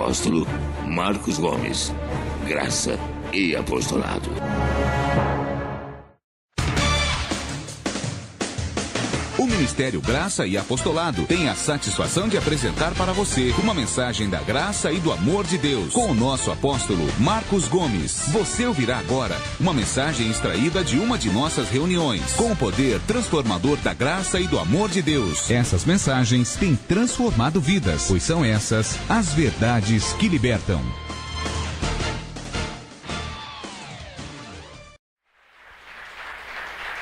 apóstolo Marcos Gomes. Graça e apostolado. O Ministério Graça e Apostolado tem a satisfação de apresentar para você uma mensagem da graça e do amor de Deus com o nosso apóstolo Marcos Gomes. Você ouvirá agora uma mensagem extraída de uma de nossas reuniões com o poder transformador da graça e do amor de Deus. Essas mensagens têm transformado vidas, pois são essas as verdades que libertam.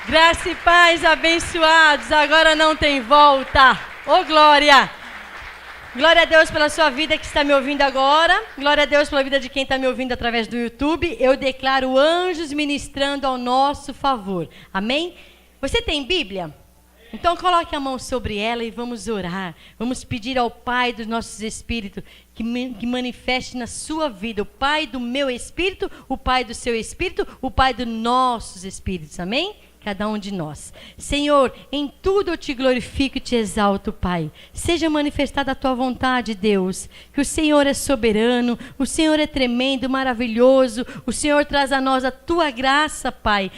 Graça e paz, abençoados, agora não tem volta. Ô glória! Glória a Deus pela sua vida que está me ouvindo agora. Glória a Deus pela vida de quem está me ouvindo através do YouTube. Eu declaro anjos ministrando ao nosso favor. Amém? Você tem Bíblia? Então coloque a mão sobre ela e vamos orar. Vamos pedir ao Pai dos nossos espíritos que manifeste na sua vida. O Pai do meu espírito, o Pai do seu espírito, o Pai dos nossos espíritos. Amém? Cada um de nós. Senhor, em tudo eu te glorifico e te exalto, Pai. Seja manifestada a tua vontade, Deus. Que o Senhor é soberano, o Senhor é tremendo, maravilhoso. O Senhor traz a nós a tua graça, Pai.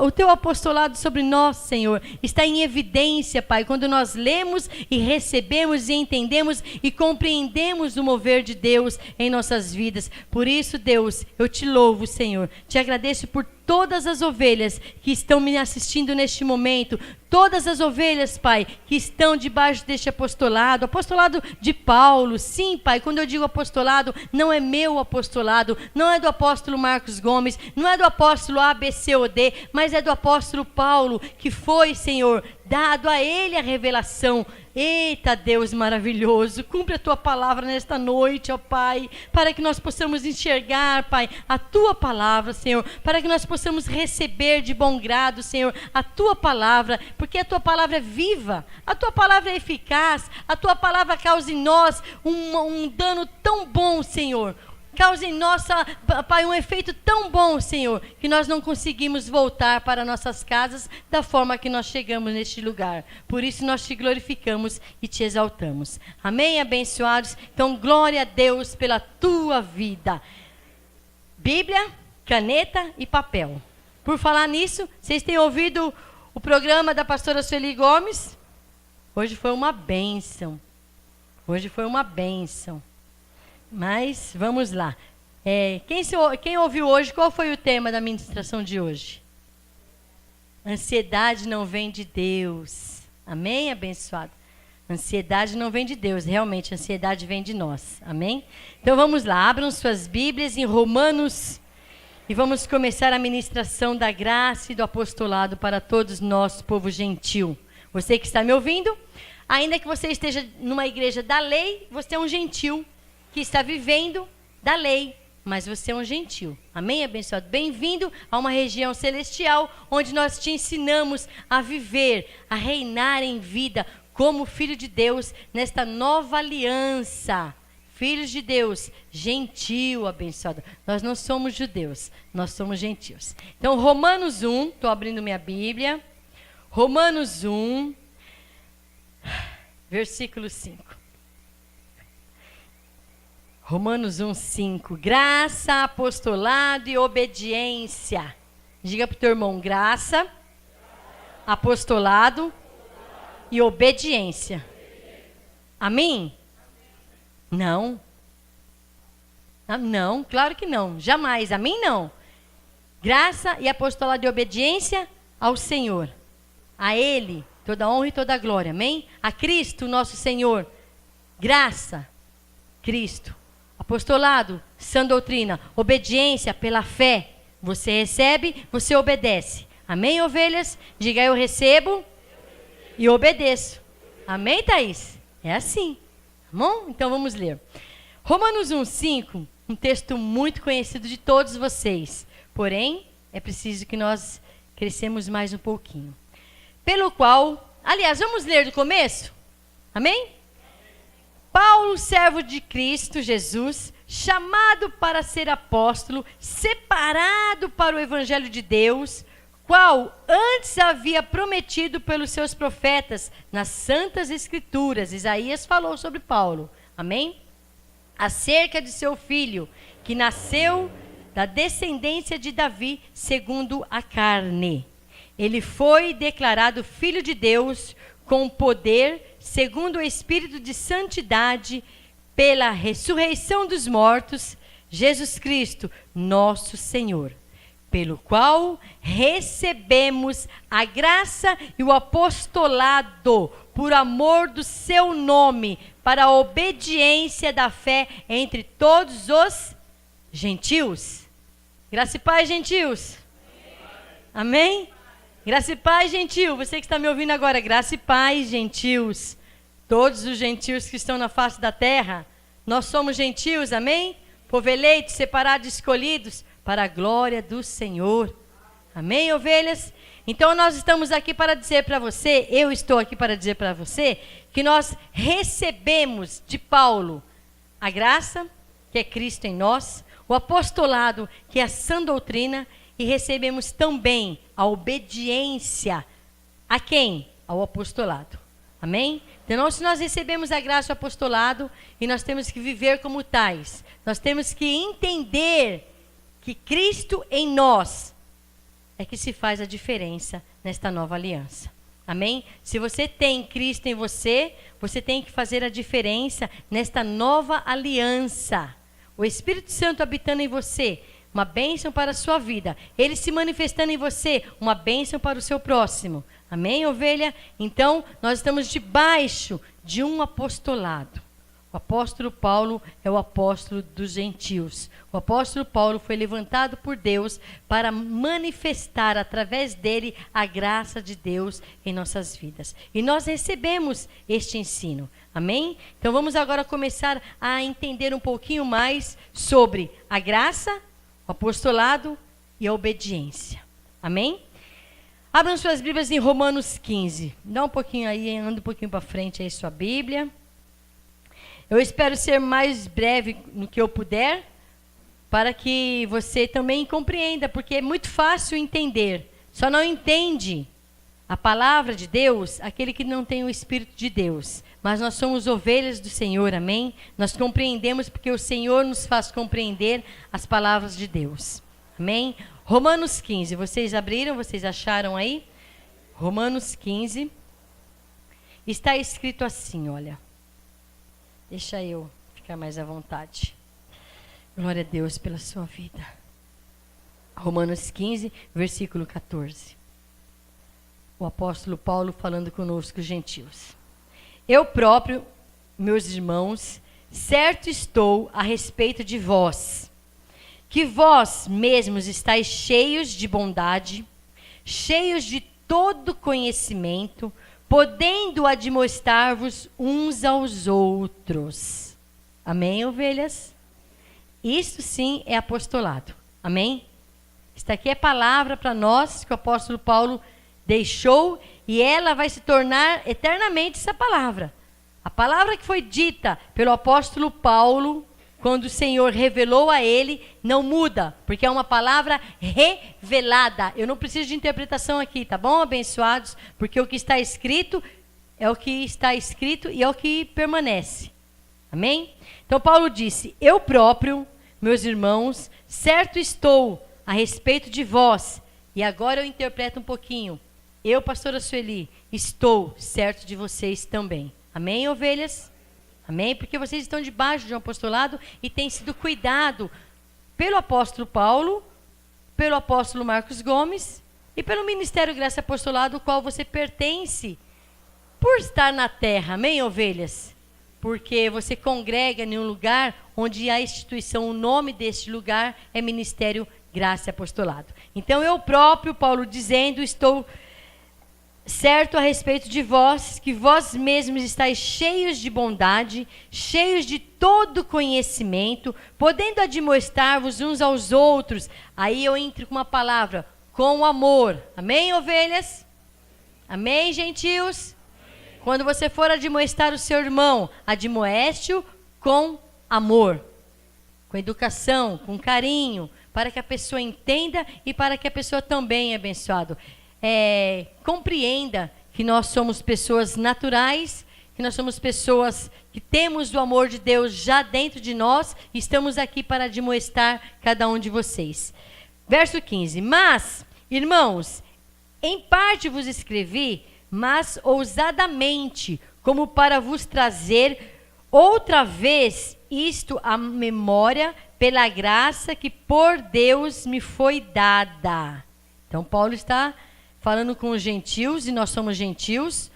O teu apostolado sobre nós, Senhor, está em evidência, Pai, quando nós lemos e recebemos e entendemos e compreendemos o mover de Deus em nossas vidas. Por isso, Deus, eu te louvo, Senhor. Te agradeço por todas as ovelhas que estão me assistindo neste momento, todas as ovelhas, Pai, que estão debaixo deste apostolado de Paulo. Sim, Pai, quando eu digo apostolado, não é meu apostolado, não é do apóstolo Marcos Gomes, não é do apóstolo ABCOD, mas é do apóstolo Paulo, que foi, Senhor, dado a ele a revelação. Eita, Deus maravilhoso, cumpre a tua palavra nesta noite, ó Pai, para que nós possamos enxergar, Pai, a tua palavra, Senhor, para que nós possamos receber de bom grado, Senhor, a tua palavra, porque a tua palavra é viva, a tua palavra é eficaz, a tua palavra causa em nós um dano tão bom, Senhor. Causa em nós, Pai, um efeito tão bom, Senhor, que nós não conseguimos voltar para nossas casas da forma que nós chegamos neste lugar. Por isso nós te glorificamos e te exaltamos. Amém, abençoados? Então, glória a Deus pela tua vida. Bíblia, caneta e papel. Por falar nisso, vocês têm ouvido o programa da pastora Sueli Gomes? Hoje foi uma bênção. Hoje foi uma bênção. Mas, vamos lá. Quem ouviu hoje, qual foi o tema da ministração de hoje? Ansiedade não vem de Deus. Amém, abençoado? Ansiedade não vem de Deus, realmente, a ansiedade vem de nós. Amém? Então, vamos lá, abram suas Bíblias em Romanos e vamos começar a ministração da graça e do apostolado para todos nós, povo gentil. Você que está me ouvindo, ainda que você esteja numa igreja da lei, você é um gentil que está vivendo da lei, mas você é um gentil. Amém, abençoado? Bem-vindo a uma região celestial, onde nós te ensinamos a viver, a reinar em vida, como filho de Deus, nesta nova aliança. Filhos de Deus, gentil, abençoado. Nós não somos judeus, nós somos gentios. Então, Romanos 1, estou abrindo minha Bíblia. Romanos 1, versículo 5. Romanos 1:5, graça, apostolado e obediência. Diga para o teu irmão, graça, apostolado e obediência. Amém? Não. Não, claro que não, jamais, amém não. Graça e apostolado e obediência ao Senhor. A Ele, toda honra e toda glória, amém? A Cristo, nosso Senhor. Graça, Cristo. Apostolado, sã doutrina, obediência pela fé. Você recebe, você obedece. Amém, ovelhas? Diga, eu recebo e obedeço. Amém, Thaís? É assim. Tá bom? Então vamos ler. Romanos 1:5, um texto muito conhecido de todos vocês. Porém, é preciso que nós crescemos mais um pouquinho. Pelo qual, aliás, vamos ler do começo? Amém? Paulo, servo de Cristo Jesus, chamado para ser apóstolo, separado para o evangelho de Deus, qual antes havia prometido pelos seus profetas nas santas escrituras. Isaías falou sobre Paulo. Amém? acerca de seu filho, que nasceu da descendência de Davi, segundo a carne. Ele foi declarado Filho de Deus com poder, segundo o Espírito de santidade, pela ressurreição dos mortos, Jesus Cristo, nosso Senhor, pelo qual recebemos a graça e o apostolado por amor do seu nome, para a obediência da fé entre todos os gentios. Graça e paz, gentios. Amém? Graça e paz, gentil. Você que está me ouvindo agora, graça e paz, gentios. Todos os gentios que estão na face da terra, nós somos gentios, amém? Povo eleito, separado, escolhidos para a glória do Senhor. Amém, ovelhas? Então nós estamos aqui para dizer para você, eu estou aqui para dizer para você, que nós recebemos de Paulo a graça, que é Cristo em nós, o apostolado, que é a sã doutrina, e recebemos também a obediência. A quem? Ao apostolado. Amém? Então, se nós recebemos a graça e o apostolado, e nós temos que viver como tais, nós temos que entender que Cristo em nós é que se faz a diferença nesta nova aliança. Amém? Se você tem Cristo em você, você tem que fazer a diferença nesta nova aliança. O Espírito Santo habitando em você, uma bênção para a sua vida. Ele se manifestando em você, uma bênção para o seu próximo. Amém, ovelha? Então, nós estamos debaixo de um apostolado. O apóstolo Paulo é o apóstolo dos gentios. O apóstolo Paulo foi levantado por Deus para manifestar através dele a graça de Deus em nossas vidas. E nós recebemos este ensino. Amém? Então vamos agora começar a entender um pouquinho mais sobre a graça, o apostolado e a obediência. Amém? Abram suas Bíblias em Romanos 15. Dá um pouquinho aí, anda um pouquinho para frente aí sua Bíblia. Eu espero ser mais breve no que eu puder, para que você também compreenda, porque é muito fácil entender. Só não entende a palavra de Deus aquele que não tem o Espírito de Deus. Mas nós somos ovelhas do Senhor, amém? Nós compreendemos porque o Senhor nos faz compreender as palavras de Deus. Amém? Romanos 15, vocês abriram, vocês acharam aí? Romanos 15, está escrito assim, olha. Deixa eu ficar mais à vontade. Glória a Deus pela sua vida. Romanos 15, versículo 14. O apóstolo Paulo falando conosco, gentios. Eu próprio, meus irmãos, certo estou a respeito de vós, que vós mesmos estáis cheios de bondade, cheios de todo conhecimento, podendo admoestar-vos uns aos outros. Amém, ovelhas? Isso sim é apostolado. Amém? Isso aqui é palavra para nós que o apóstolo Paulo deixou, e ela vai se tornar eternamente essa palavra. A palavra que foi dita pelo apóstolo Paulo, quando o Senhor revelou a ele, não muda, porque é uma palavra revelada. Eu não preciso de interpretação aqui, tá bom, abençoados? Porque o que está escrito é o que está escrito e é o que permanece. Amém? Então Paulo disse, eu próprio, meus irmãos, certo estou a respeito de vós. E agora eu interpreto um pouquinho. Eu, pastora Sueli, estou certo de vocês também. Amém, ovelhas? Amém? Porque vocês estão debaixo de um apostolado e têm sido cuidado pelo apóstolo Paulo, pelo apóstolo Marcos Gomes e pelo Ministério Graça e Apostolado, ao qual você pertence por estar na terra. Amém, ovelhas? Porque você congrega em um lugar onde a instituição, o nome deste lugar é Ministério Graça e Apostolado. Então eu próprio, Paulo dizendo, estou certo a respeito de vós, que vós mesmos estáis cheios de bondade, cheios de todo conhecimento, podendo admoestar-vos uns aos outros. Aí eu entro com uma palavra, com amor. Amém, ovelhas? Amém, gentios? Amém. Quando você for admoestar o seu irmão, admoeste-o com amor, com educação, com carinho, para que a pessoa entenda e para que a pessoa também é abençoada. Compreenda que nós somos pessoas naturais, que nós somos pessoas que temos o amor de Deus já dentro de nós e estamos aqui para admoestar cada um de vocês. Verso 15. Mas, irmãos, em parte vos escrevi, mas ousadamente, como para vos trazer outra vez isto à memória, pela graça que por Deus me foi dada. Então, Paulo está falando com os gentios, e nós somos gentios.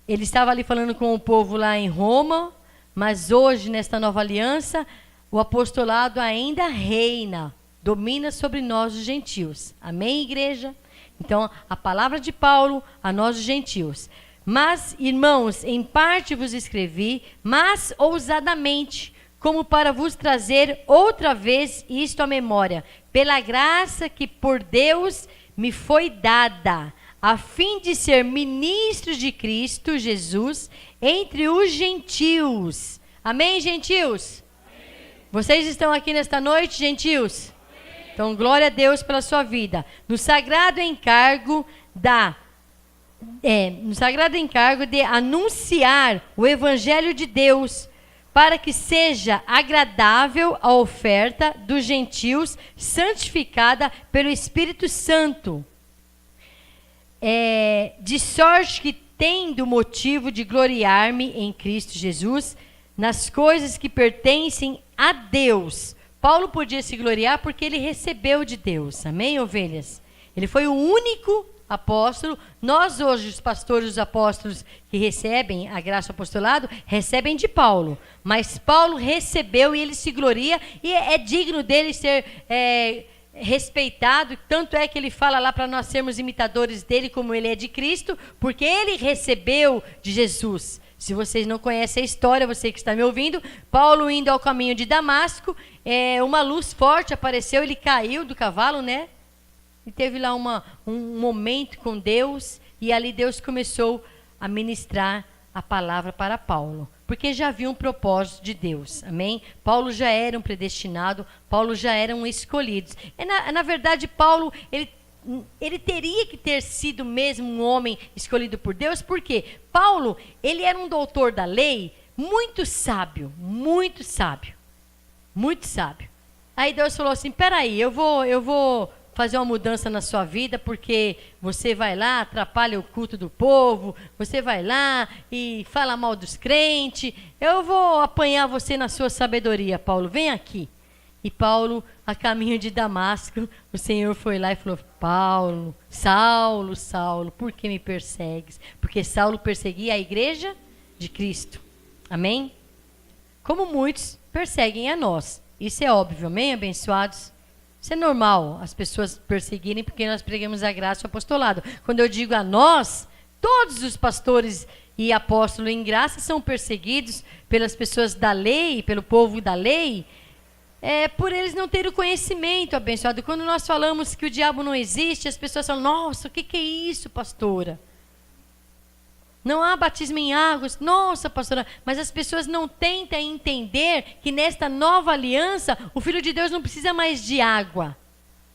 Ele estava ali falando com o povo lá em Roma, mas hoje, nesta nova aliança, o apostolado ainda reina, domina sobre nós os gentios. Amém, igreja? Então, a palavra de Paulo a nós os gentios. Mas, irmãos, em parte vos escrevi, mas ousadamente, como para vos trazer outra vez isto à memória, pela graça que por Deus me foi dada, a fim de ser ministro de Cristo Jesus entre os gentios. Amém, gentios? Amém. Vocês estão aqui nesta noite, gentios? Amém. Então, glória a Deus pela sua vida. No sagrado encargo de anunciar o evangelho de Deus, para que seja agradável a oferta dos gentios, santificada pelo Espírito Santo. De sorte que, tendo motivo de gloriar-me em Cristo Jesus, nas coisas que pertencem a Deus. Paulo podia se gloriar porque ele recebeu de Deus. Amém, ovelhas? Ele foi o único apóstolo. Nós hoje, os pastores, os apóstolos que recebem a graça do apostolado, recebem de Paulo. Mas Paulo recebeu e ele se gloria, e é digno dele ser respeitado. Tanto é que ele fala lá para nós sermos imitadores dele, como ele é de Cristo, porque ele recebeu de Jesus. Se vocês não conhecem a história, você que está me ouvindo, Paulo indo ao caminho de Damasco, uma luz forte apareceu, ele caiu do cavalo, né? E teve lá um momento com Deus, e ali Deus começou a ministrar a palavra para Paulo, porque já havia um propósito de Deus, amém? Paulo já era um predestinado, Paulo já era um escolhido. Na verdade, Paulo, ele teria que ter sido mesmo um homem escolhido por Deus, porque Paulo, ele era um doutor da lei, muito sábio, muito sábio, muito sábio. Aí Deus falou assim, peraí, eu vou fazer uma mudança na sua vida, porque você vai lá, atrapalha o culto do povo, você vai lá e fala mal dos crentes, eu vou apanhar você na sua sabedoria, Paulo, vem aqui. E Paulo, a caminho de Damasco, o Senhor foi lá e falou, Paulo, Saulo, Saulo, por que me persegues? Porque Saulo perseguia a igreja de Cristo, amém? Como muitos perseguem a nós, isso é óbvio, amém, abençoados? Isso é normal, as pessoas perseguirem porque nós pregamos a graça e o apostolado. Quando eu digo a nós, todos os pastores e apóstolos em graça são perseguidos pelas pessoas da lei, pelo povo da lei, por eles não terem o conhecimento, abençoado. Quando nós falamos que o diabo não existe, as pessoas falam, nossa, o que é isso, pastora? Não há batismo em águas. Nossa, pastora, mas as pessoas não tentam entender que nesta nova aliança, o Filho de Deus não precisa mais de água.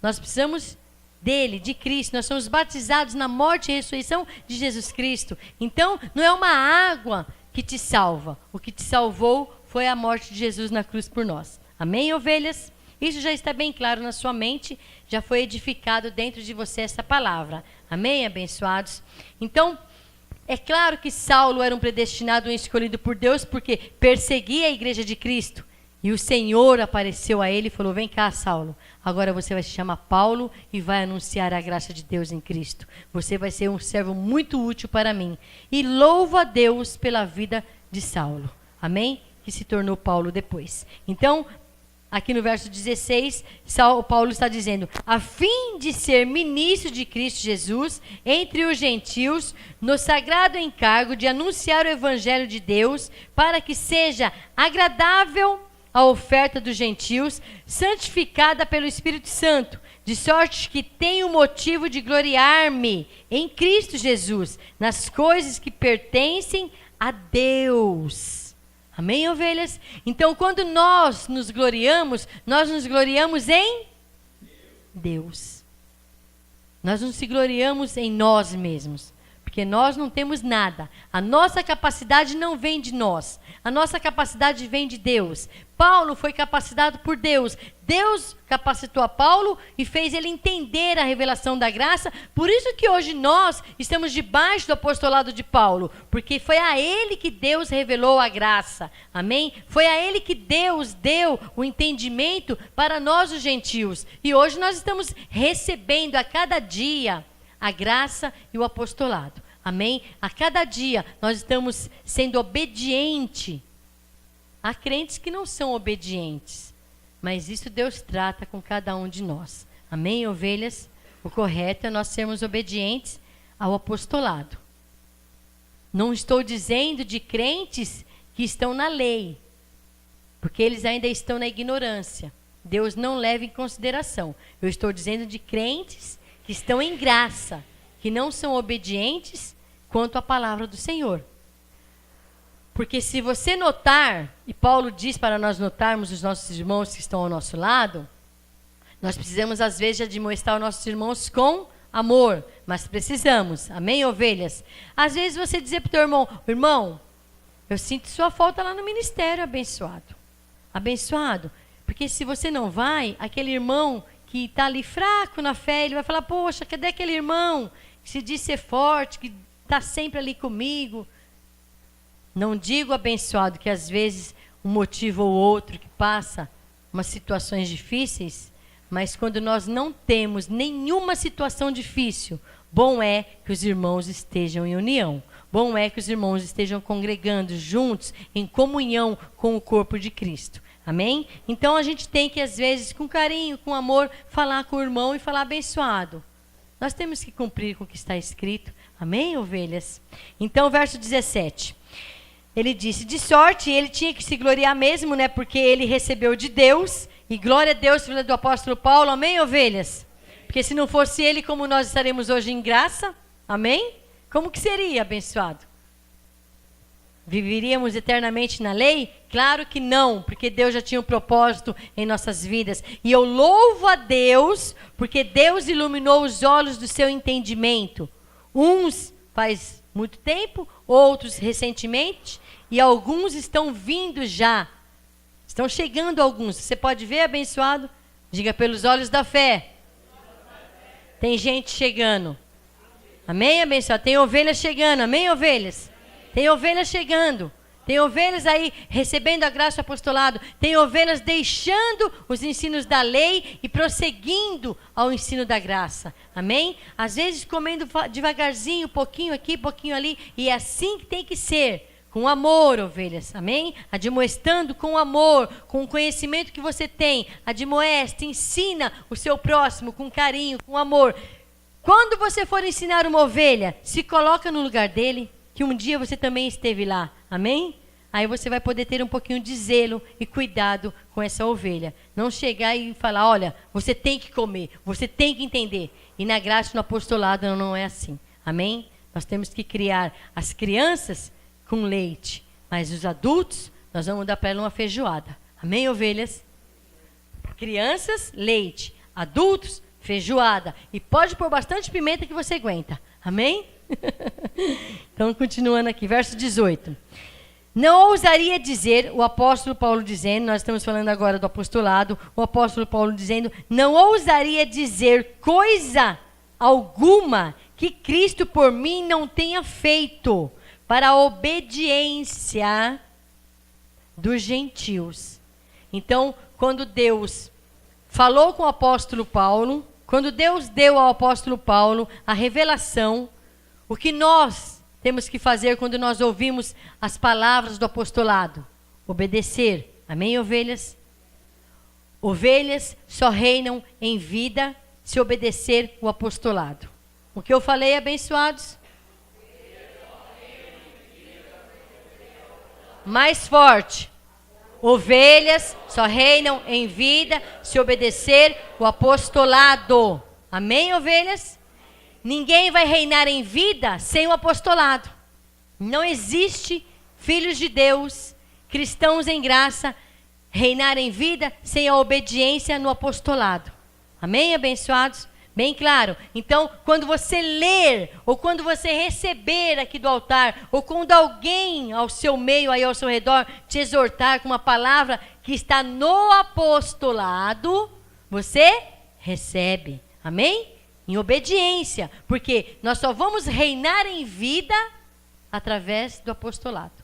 Nós precisamos dele, de Cristo. Nós somos batizados na morte e ressurreição de Jesus Cristo. Então, não é uma água que te salva. O que te salvou foi a morte de Jesus na cruz por nós. Amém, ovelhas? Isso já está bem claro na sua mente. Já foi edificado dentro de você essa palavra. Amém, abençoados? Então, é claro que Saulo era um predestinado, um escolhido por Deus, porque perseguia a igreja de Cristo. E o Senhor apareceu a ele e falou, vem cá, Saulo, agora você vai se chamar Paulo e vai anunciar a graça de Deus em Cristo. Você vai ser um servo muito útil para mim. E louvo a Deus pela vida de Saulo. Amém? Que se tornou Paulo depois. Então, aqui no verso 16, Paulo está dizendo, a fim de ser ministro de Cristo Jesus entre os gentios, no sagrado encargo de anunciar o evangelho de Deus, para que seja agradável a oferta dos gentios, santificada pelo Espírito Santo, de sorte que tenho motivo de gloriar-me em Cristo Jesus, nas coisas que pertencem a Deus. Amém, ovelhas? Então, quando nós nos gloriamos em Deus. Nós não se gloriamos em nós mesmos. Porque nós não temos nada. A nossa capacidade não vem de nós. A nossa capacidade vem de Deus. Paulo foi capacitado por Deus. Deus capacitou a Paulo e fez ele entender a revelação da graça. Por isso que hoje nós estamos debaixo do apostolado de Paulo. Porque foi a ele que Deus revelou a graça. Amém? Foi a ele que Deus deu o entendimento para nós os gentios. E hoje nós estamos recebendo a cada dia a graça e o apostolado. Amém? A cada dia nós estamos sendo obedientes. Há crentes que não são obedientes, mas isso Deus trata com cada um de nós. Amém, ovelhas? O correto é nós sermos obedientes ao apostolado. Não estou dizendo de crentes que estão na lei, porque eles ainda estão na ignorância. Deus não leva em consideração. Eu estou dizendo de crentes que estão em graça, que não são obedientes quanto à palavra do Senhor. Porque se você notar, e Paulo diz para nós notarmos os nossos irmãos que estão ao nosso lado, nós precisamos às vezes admoestar os nossos irmãos com amor, mas precisamos, amém, ovelhas? Às vezes você dizer para o teu irmão, irmão, eu sinto sua falta lá no ministério, abençoado. Abençoado, porque se você não vai, aquele irmão que está ali fraco na fé, ele vai falar, poxa, cadê aquele irmão que se diz ser forte, que está sempre ali comigo? Não digo, abençoado, que às vezes um motivo ou outro que passa umas situações difíceis, mas quando nós não temos nenhuma situação difícil, bom é que os irmãos estejam em união. Bom é que os irmãos estejam congregando juntos, em comunhão com o corpo de Cristo. Amém? Então a gente tem que, às vezes, com carinho, com amor, falar com o irmão e falar abençoado. Nós temos que cumprir com o que está escrito. Amém, ovelhas? Então, verso 17. Ele disse, de sorte, ele tinha que se gloriar mesmo, né? Porque ele recebeu de Deus. E glória a Deus, filha do apóstolo Paulo. Amém, ovelhas? Porque se não fosse ele, como nós estaremos hoje em graça? Amém? Como que seria, abençoado? Viveríamos eternamente na lei? Claro que não, porque Deus já tinha um propósito em nossas vidas. E eu louvo a Deus, porque Deus iluminou os olhos do seu entendimento. Uns faz muito tempo, outros recentemente, e alguns estão vindo já. Estão chegando alguns. Você pode ver, abençoado? Diga, pelos olhos da fé. Tem gente chegando. Amém, abençoado? Tem ovelhas chegando. Amém, ovelhas? Tem ovelhas chegando. Tem ovelhas aí recebendo a graça do apostolado. Tem ovelhas deixando os ensinos da lei e prosseguindo ao ensino da graça. Amém? Às vezes comendo devagarzinho, pouquinho aqui, pouquinho ali. E é assim que tem que ser. Com amor, ovelhas. Amém? Admoestando com amor, com o conhecimento que você tem. Admoesta, ensina o seu próximo com carinho, com amor. Quando você for ensinar uma ovelha, se coloca no lugar dele, que um dia você também esteve lá. Amém? Aí você vai poder ter um pouquinho de zelo e cuidado com essa ovelha. Não chegar e falar, olha, você tem que comer, você tem que entender. E na graça no apostolado não é assim. Amém? Nós temos que criar as crianças com leite, mas os adultos, nós vamos dar para ela uma feijoada. Amém, ovelhas? Crianças, leite. Adultos, feijoada. E pode pôr bastante pimenta que você aguenta. Amém? Então, continuando aqui, verso 18. Não ousaria dizer, o apóstolo Paulo dizendo, nós estamos falando agora do apostolado, o apóstolo Paulo dizendo, não ousaria dizer coisa alguma que Cristo por mim não tenha feito para a obediência dos gentios. Então, quando Deus falou com o apóstolo Paulo, quando Deus deu ao apóstolo Paulo a revelação, o que nós temos que fazer quando nós ouvimos as palavras do apostolado? Obedecer. Amém, ovelhas? Ovelhas só reinam em vida se obedecer o apostolado. O que eu falei, abençoados? Mais forte. Ovelhas só reinam em vida se obedecer o apostolado. Amém, ovelhas? Ninguém vai reinar em vida sem o apostolado. Não existe filhos de Deus, cristãos em graça, reinar em vida sem a obediência no apostolado. Amém, abençoados? Bem claro. Então, quando você ler, ou quando você receber aqui do altar, ou quando alguém ao seu meio, aí ao seu redor, te exortar com uma palavra que está no apostolado, você recebe. Amém? Em obediência. Porque nós só vamos reinar em vida através do apostolado.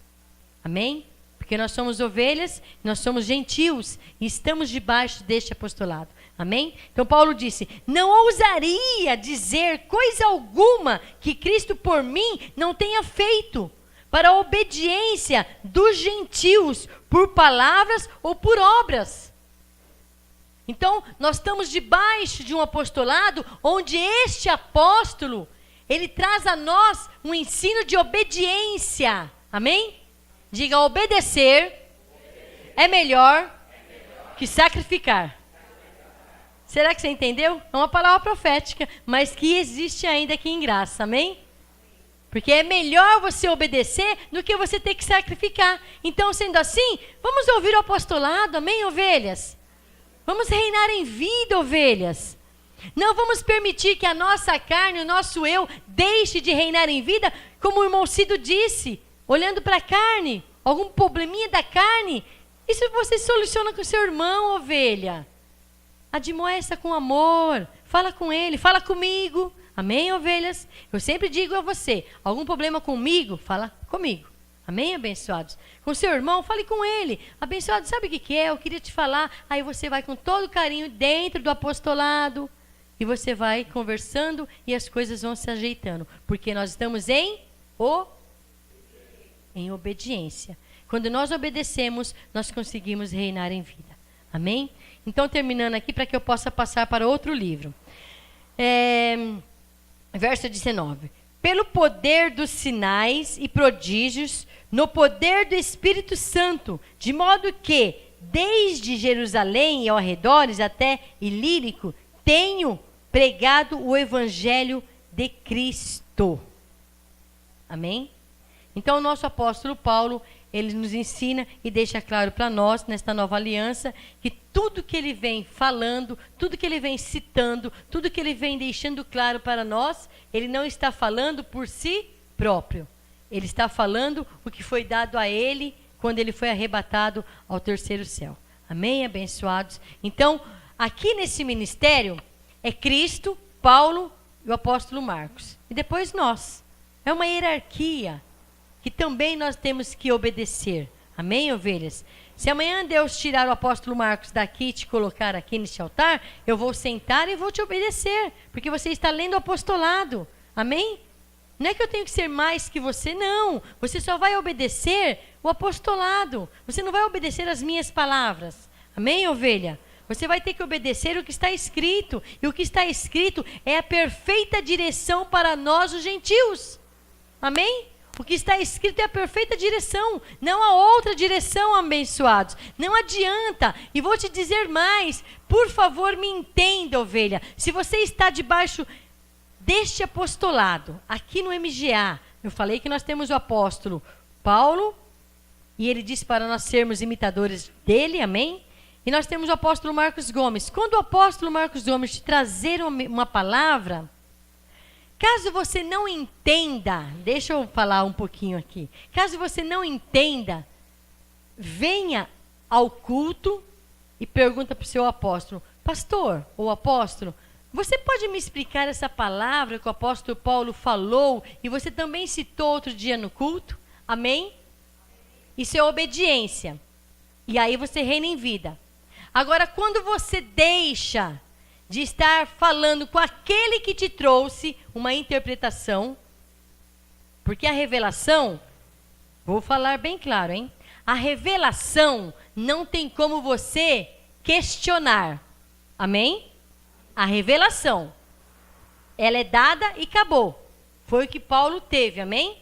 Amém? Porque nós somos ovelhas, nós somos gentios e estamos debaixo deste apostolado. Amém? Então Paulo disse, não ousaria dizer coisa alguma que Cristo por mim não tenha feito para a obediência dos gentios por palavras ou por obras. Então nós estamos debaixo de um apostolado onde este apóstolo, ele traz a nós um ensino de obediência. Amém? Diga, obedecer é melhor que sacrificar. Será que você entendeu? É uma palavra profética, mas que existe ainda aqui em graça, amém? Porque é melhor você obedecer do que você ter que sacrificar. Então, sendo assim, vamos ouvir o apostolado, amém, ovelhas? Vamos reinar em vida, ovelhas. Não vamos permitir que a nossa carne, o nosso eu, deixe de reinar em vida, como o irmão Cido disse, olhando para a carne, algum probleminha da carne, isso você soluciona com o seu irmão, ovelha. Admoesta com amor, fala com ele, fala comigo. Amém, ovelhas? Eu sempre digo a você, algum problema comigo, fala comigo. Amém, abençoados? Com seu irmão, fale com ele. Abençoado, sabe o que é? Eu queria te falar. Aí você vai com todo carinho dentro do apostolado e você vai conversando e as coisas vão se ajeitando. Porque nós estamos em obediência. Quando nós obedecemos, nós conseguimos reinar em vida. Amém? Então, terminando aqui, para que eu possa passar para outro livro. Verso 19. Pelo poder dos sinais e prodígios, no poder do Espírito Santo, de modo que, desde Jerusalém e arredores até Ilírico, tenho pregado o Evangelho de Cristo. Amém? Então, o nosso apóstolo Paulo, ele nos ensina e deixa claro para nós, nesta nova aliança, que tudo que ele vem falando, tudo que ele vem citando, tudo que ele vem deixando claro para nós, ele não está falando por si próprio. Ele está falando o que foi dado a ele quando ele foi arrebatado ao terceiro céu. Amém, abençoados? Então, aqui nesse ministério, é Cristo, Paulo e o apóstolo Marcos. E depois nós. É uma hierarquia que também nós temos que obedecer. Amém, ovelhas? Se amanhã Deus tirar o apóstolo Marcos daqui e te colocar aqui neste altar, eu vou sentar e vou te obedecer, porque você está lendo o apostolado. Amém? Não é que eu tenho que ser mais que você, não. Você só vai obedecer o apostolado. Você não vai obedecer as minhas palavras. Amém, ovelha? Você vai ter que obedecer o que está escrito. E o que está escrito é a perfeita direção para nós, os gentios. Amém? O que está escrito é a perfeita direção, não há outra direção, abençoados. Não adianta. E vou te dizer mais, por favor, me entenda, ovelha. Se você está debaixo deste apostolado, aqui no MGA, eu falei que nós temos o apóstolo Paulo, e ele disse para nós sermos imitadores dele, amém? E nós temos o apóstolo Marcos Gomes. Quando o apóstolo Marcos Gomes te trazer uma palavra, caso você não entenda, deixa eu falar um pouquinho aqui. Caso você não entenda, venha ao culto e pergunta para o seu apóstolo, pastor ou apóstolo, você pode me explicar essa palavra que o apóstolo Paulo falou e você também citou outro dia no culto? Amém? Isso é obediência. E aí você reina em vida. Agora, quando você deixa de estar falando com aquele que te trouxe uma interpretação, porque a revelação, vou falar bem claro, hein? A revelação não tem como você questionar. Amém? A revelação, ela é dada e acabou. Foi o que Paulo teve, amém?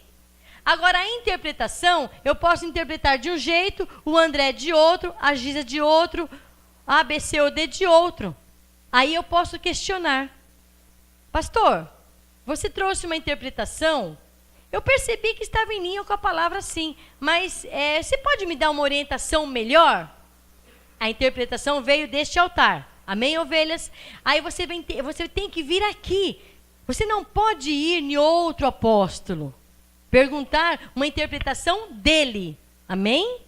Agora, a interpretação, eu posso interpretar de um jeito, o André de outro, a Giza de outro, a B, C ou D de outro. Aí eu posso questionar. Pastor, você trouxe uma interpretação, eu percebi que estava em linha com a palavra sim, mas você pode me dar uma orientação melhor? A interpretação veio deste altar. Amém, ovelhas? Aí você tem que vir aqui. Você não pode ir em outro apóstolo. Perguntar uma interpretação dele. Amém?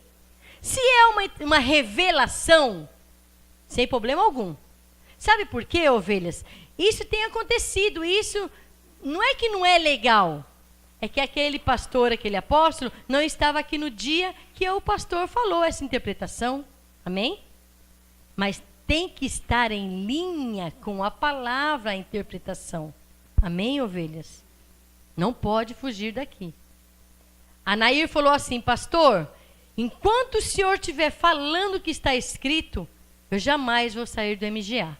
Se é uma revelação, sem problema algum. Sabe por quê, ovelhas? Isso tem acontecido. Isso não é que não é legal. É que aquele pastor, aquele apóstolo, não estava aqui no dia que o pastor falou essa interpretação. Amém? Mas tem que estar em linha com a palavra, a interpretação. Amém, ovelhas? Não pode fugir daqui. A Nair falou assim, pastor, enquanto o senhor estiver falando o que está escrito, eu jamais vou sair do MGA.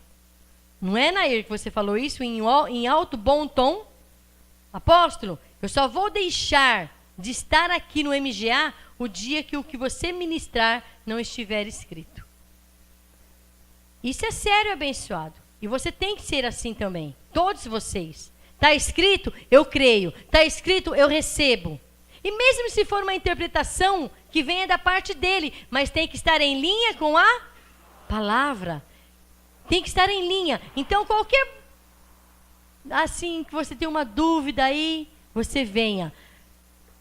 Não é, Nair, que você falou isso em alto, bom tom? Apóstolo, eu só vou deixar de estar aqui no MGA o dia que o que você ministrar não estiver escrito. Isso é sério, abençoado. E você tem que ser assim também. Todos vocês. Está escrito, eu creio. Está escrito, eu recebo. E mesmo se for uma interpretação que venha da parte dele, mas tem que estar em linha com a palavra. Tem que estar em linha. Então, qualquer... assim, que você tem uma dúvida aí, você venha.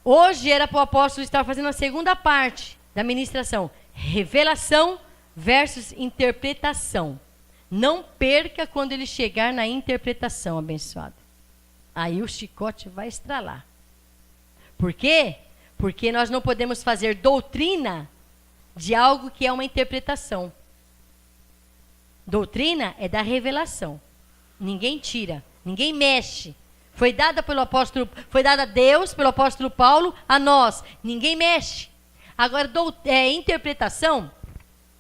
Hoje era para o apóstolo estar fazendo a segunda parte da ministração. Revelação versus interpretação. Não perca quando ele chegar na interpretação, abençoado. Aí o chicote vai estralar. Por quê? Porque nós não podemos fazer doutrina de algo que é uma interpretação. Doutrina é da revelação. Ninguém tira, ninguém mexe. Foi dada a Deus, pelo apóstolo Paulo, a nós. Ninguém mexe. Agora, interpretação,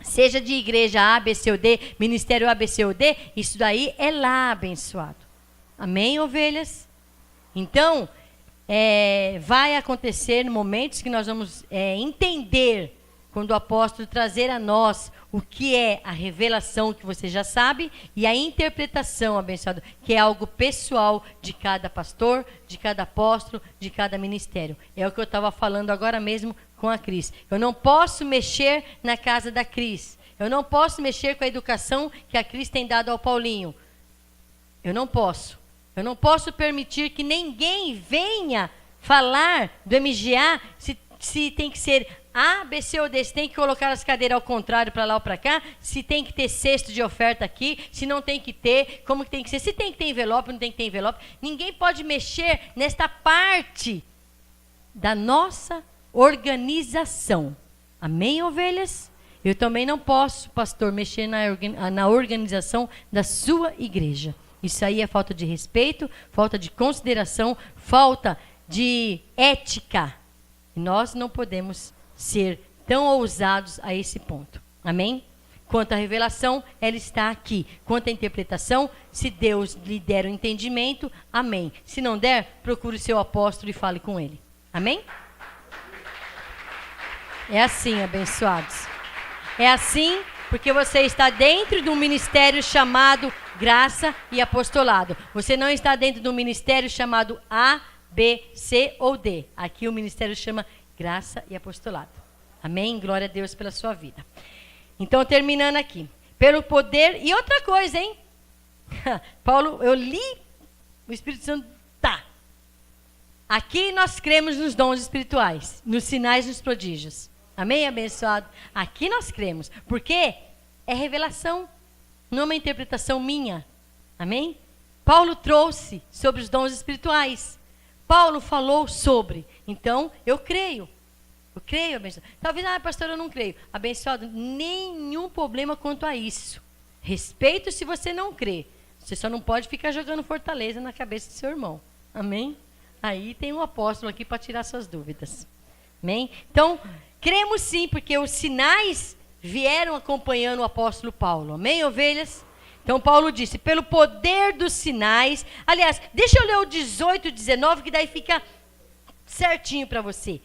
seja de igreja A, B, C ou D, ministério A, B, C ou D, isso daí é lá, abençoado. Amém, ovelhas? Então, vai acontecer momentos que nós vamos entender, quando o apóstolo trazer a nós o que é a revelação, que você já sabe, e a interpretação, abençoado, que é algo pessoal de cada pastor, de cada apóstolo, de cada ministério. É o que eu estava falando agora mesmo com a Cris. Eu não posso mexer na casa da Cris. Eu não posso mexer com a educação que a Cris tem dado ao Paulinho. Eu não posso. Eu não posso permitir que ninguém venha falar do MGA se tem que ser A, B, C ou D, se tem que colocar as cadeiras ao contrário para lá ou para cá, se tem que ter cesto de oferta aqui, se não tem que ter, como que tem que ser, se tem que ter envelope, não tem que ter envelope. Ninguém pode mexer nesta parte da nossa organização. Amém, ovelhas? Eu também não posso, pastor, mexer na organização da sua igreja. Isso aí é falta de respeito, falta de consideração, falta de ética. E nós não podemos ser tão ousados a esse ponto. Amém? Quanto à revelação, ela está aqui. Quanto à interpretação, se Deus lhe der o entendimento, amém. Se não der, procure o seu apóstolo e fale com ele. Amém? É assim, abençoados. É assim porque você está dentro de um ministério chamado graça e apostolado. Você não está dentro de um ministério chamado A, B, C ou D. Aqui o ministério chama graça e apostolado. Amém? Glória a Deus pela sua vida. Então, terminando aqui. Pelo poder... E outra coisa, hein? Paulo, eu li... O Espírito Santo... Tá. Aqui nós cremos nos dons espirituais. Nos sinais e nos prodígios. Amém, abençoado? Aqui nós cremos. Porque é revelação. Não é uma interpretação minha. Amém? Paulo trouxe sobre os dons espirituais. Paulo falou sobre. Então, eu creio. Eu creio, abençoado. Talvez, pastor, eu não creio. Abençoado, nenhum problema quanto a isso. Respeito se você não crê. Você só não pode ficar jogando fortaleza na cabeça do seu irmão. Amém? Aí tem um apóstolo aqui para tirar suas dúvidas. Amém? Então, cremos sim, porque os sinais vieram acompanhando o apóstolo Paulo. Amém, ovelhas? Então, Paulo disse, pelo poder dos sinais... Aliás, deixa eu ler o 18 e 19, que daí fica certinho para você.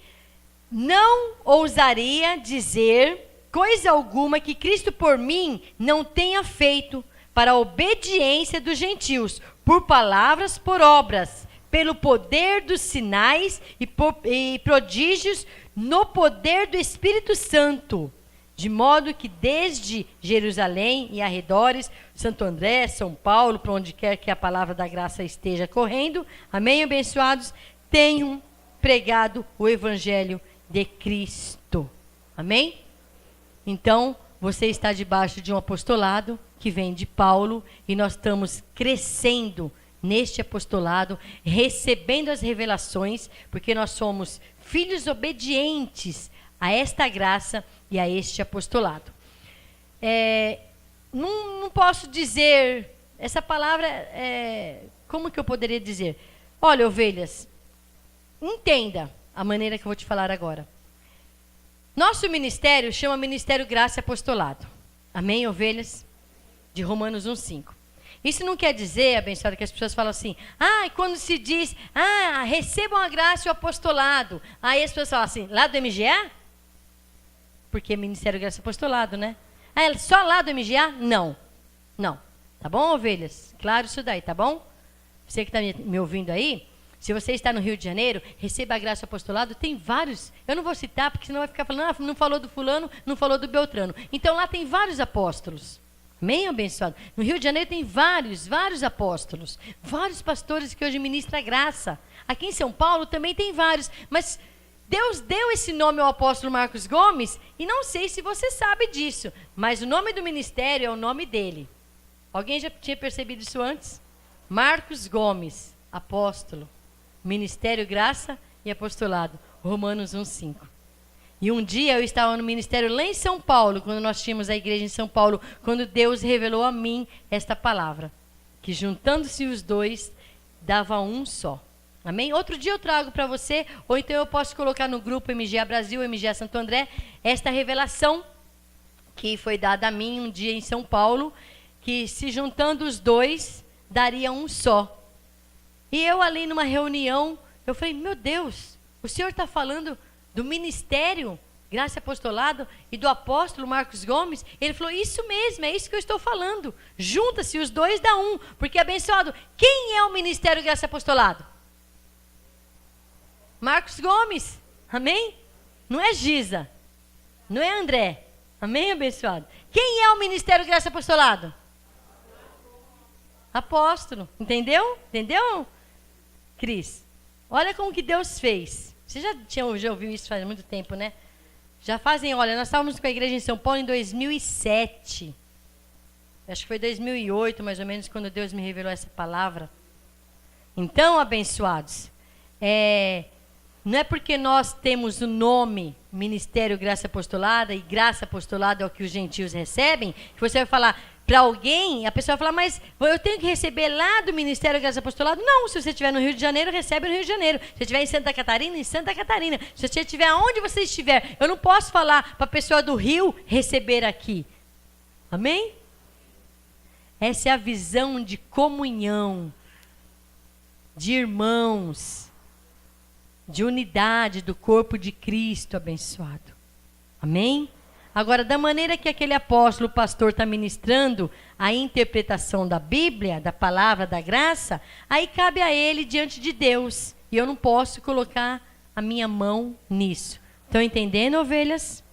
Não ousaria dizer coisa alguma que Cristo por mim não tenha feito para a obediência dos gentios, por palavras, por obras, pelo poder dos sinais e prodígios, no poder do Espírito Santo, De modo que desde Jerusalém e arredores, Santo André, São Paulo, para onde quer que a palavra da graça esteja correndo, amém, abençoados, tenham pregado o evangelho de Cristo. Amém? Então, você está debaixo de um apostolado que vem de Paulo e nós estamos crescendo neste apostolado, recebendo as revelações, porque nós somos filhos obedientes a esta graça e a este apostolado. Não posso dizer, essa palavra, como que eu poderia dizer? Olha, ovelhas, entenda a maneira que eu vou te falar agora. Nosso ministério chama Ministério Graça e Apostolado. Amém, ovelhas? De Romanos 1:5. Isso não quer dizer, abençoado, que as pessoas falam assim, quando se diz, recebam a graça e o apostolado. Aí as pessoas falam assim, lá do MGA? Porque Ministério Graça e Apostolado, né? Só lá do MGA? Não. Não. Tá bom, ovelhas? Claro isso daí, tá bom? Você que está me ouvindo aí, se você está no Rio de Janeiro, receba a graça e o apostolado, tem vários. Eu não vou citar, porque senão vai ficar falando, não falou do fulano, não falou do Beltrano. Então lá tem vários apóstolos. Amém, abençoado? No Rio de Janeiro tem vários apóstolos. Vários pastores que hoje ministram a graça. Aqui em São Paulo também tem vários. Mas Deus deu esse nome ao apóstolo Marcos Gomes, e não sei se você sabe disso, mas o nome do ministério é o nome dele. Alguém já tinha percebido isso antes? Marcos Gomes, apóstolo. Ministério Graça e Apostolado, Romanos 1:5. E um dia eu estava no ministério lá em São Paulo, quando nós tínhamos a igreja em São Paulo, quando Deus revelou a mim esta palavra, que juntando-se os dois, dava um só. Amém? Outro dia eu trago para você, ou então eu posso colocar no grupo MGA Brasil, MGA Santo André, esta revelação que foi dada a mim um dia em São Paulo, que se juntando os dois, daria um só. E eu ali numa reunião, eu falei, meu Deus, o senhor está falando do ministério, Graça e Apostolado, e do apóstolo Marcos Gomes? Ele falou, isso mesmo, é isso que eu estou falando. Junta-se os dois, dá um. Porque, abençoado, quem é o ministério Graça e Apostolado? Marcos Gomes, amém? Não é Giza, não é André, amém, abençoado? Quem é o ministério Graça e Apostolado? Apóstolo, entendeu? Entendeu, Cris? Olha como que Deus fez. Você já ouviu isso faz muito tempo, né? Já fazem, olha, nós estávamos com a igreja em São Paulo em 2007. Acho que foi 2008, mais ou menos, quando Deus me revelou essa palavra. Então, abençoados, não é porque nós temos o nome Ministério Graça Apostolada, e Graça Apostolada é o que os gentios recebem, que você vai falar para alguém, a pessoa vai falar, mas eu tenho que receber lá do Ministério Graça Apostolado? Não, se você estiver no Rio de Janeiro, recebe no Rio de Janeiro. Se você estiver em Santa Catarina, em Santa Catarina. Se você estiver onde você estiver, eu não posso falar para a pessoa do Rio receber aqui. Amém? Essa é a visão de comunhão, de irmãos, de unidade do corpo de Cristo abençoado. Amém? Agora, da maneira que aquele apóstolo, pastor, está ministrando a interpretação da Bíblia, da palavra da graça, aí cabe a ele diante de Deus. E eu não posso colocar a minha mão nisso. Estão entendendo, ovelhas?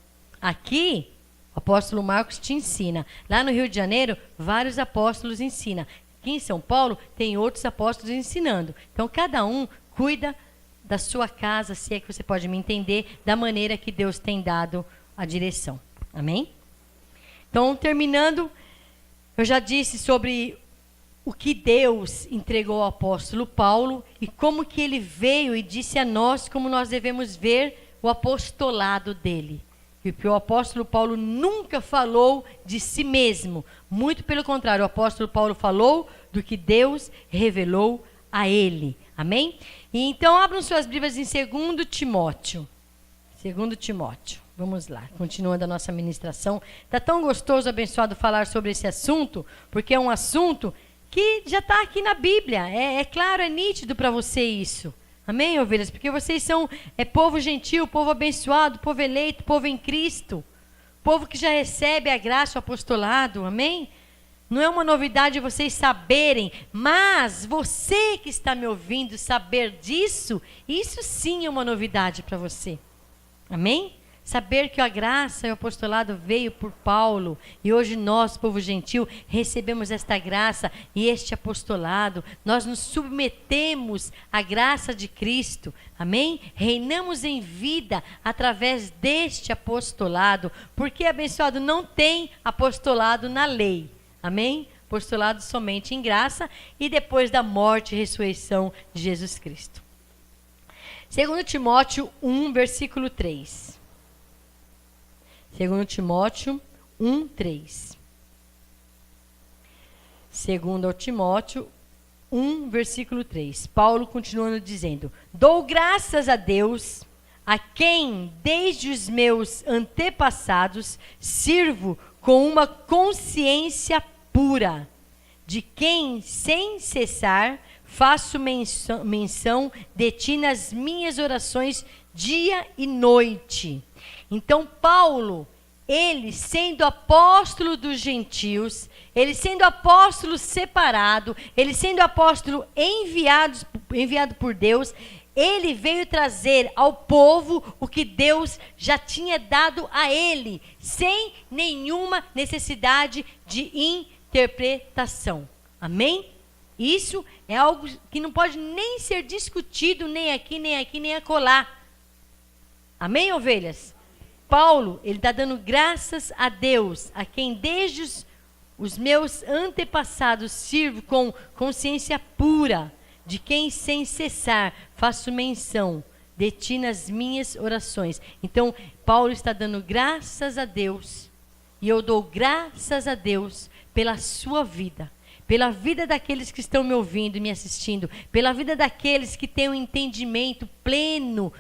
Aqui, o apóstolo Marcos te ensina. Lá no Rio de Janeiro, vários apóstolos ensinam. Aqui em São Paulo, tem outros apóstolos ensinando. Então, cada um cuida da sua casa, se é que você pode me entender, da maneira que Deus tem dado a direção. Amém? Então, terminando, eu já disse sobre o que Deus entregou ao apóstolo Paulo e como que ele veio e disse a nós como nós devemos ver o apostolado dele. E que o apóstolo Paulo nunca falou de si mesmo. Muito pelo contrário, o apóstolo Paulo falou do que Deus revelou a ele. Amém? E então, abram suas Bíblias em 2 Timóteo. 2 Timóteo. Vamos lá, continuando a nossa ministração. Está tão gostoso, abençoado, falar sobre esse assunto, porque é um assunto que já está aqui na Bíblia. É claro, é nítido para você isso. Amém, ovelhas? Porque vocês são povo gentil, povo abençoado, povo eleito, povo em Cristo. Povo que já recebe a graça, o apostolado. Amém? Não é uma novidade vocês saberem, mas você que está me ouvindo saber disso, isso sim é uma novidade para você. Amém? Saber que a graça e o apostolado veio por Paulo e hoje nós, povo gentil, recebemos esta graça e este apostolado. Nós nos submetemos à graça de Cristo, amém? Reinamos em vida através deste apostolado, porque, abençoado, não tem apostolado na lei, amém? Apostolado somente em graça e depois da morte e ressurreição de Jesus Cristo. 2 Timóteo 1, versículo 3. 2 Timóteo 1, 3. 2 Timóteo 1, versículo 3. Paulo continuando dizendo: dou graças a Deus, a quem desde os meus antepassados sirvo com uma consciência pura, de quem sem cessar faço menção de ti nas minhas orações dia e noite. Então Paulo, ele sendo apóstolo dos gentios, ele sendo apóstolo separado, ele sendo apóstolo enviado por Deus, ele veio trazer ao povo o que Deus já tinha dado a ele, sem nenhuma necessidade de interpretação. Amém? Isso é algo que não pode nem ser discutido, nem aqui, nem acolá. Amém, ovelhas? Paulo, ele está dando graças a Deus, a quem desde os meus antepassados sirvo com consciência pura, de quem sem cessar faço menção de ti nas minhas orações. Então, Paulo está dando graças a Deus, e eu dou graças a Deus pela sua vida, pela vida daqueles que estão me ouvindo e me assistindo, pela vida daqueles que têm um entendimento pleno,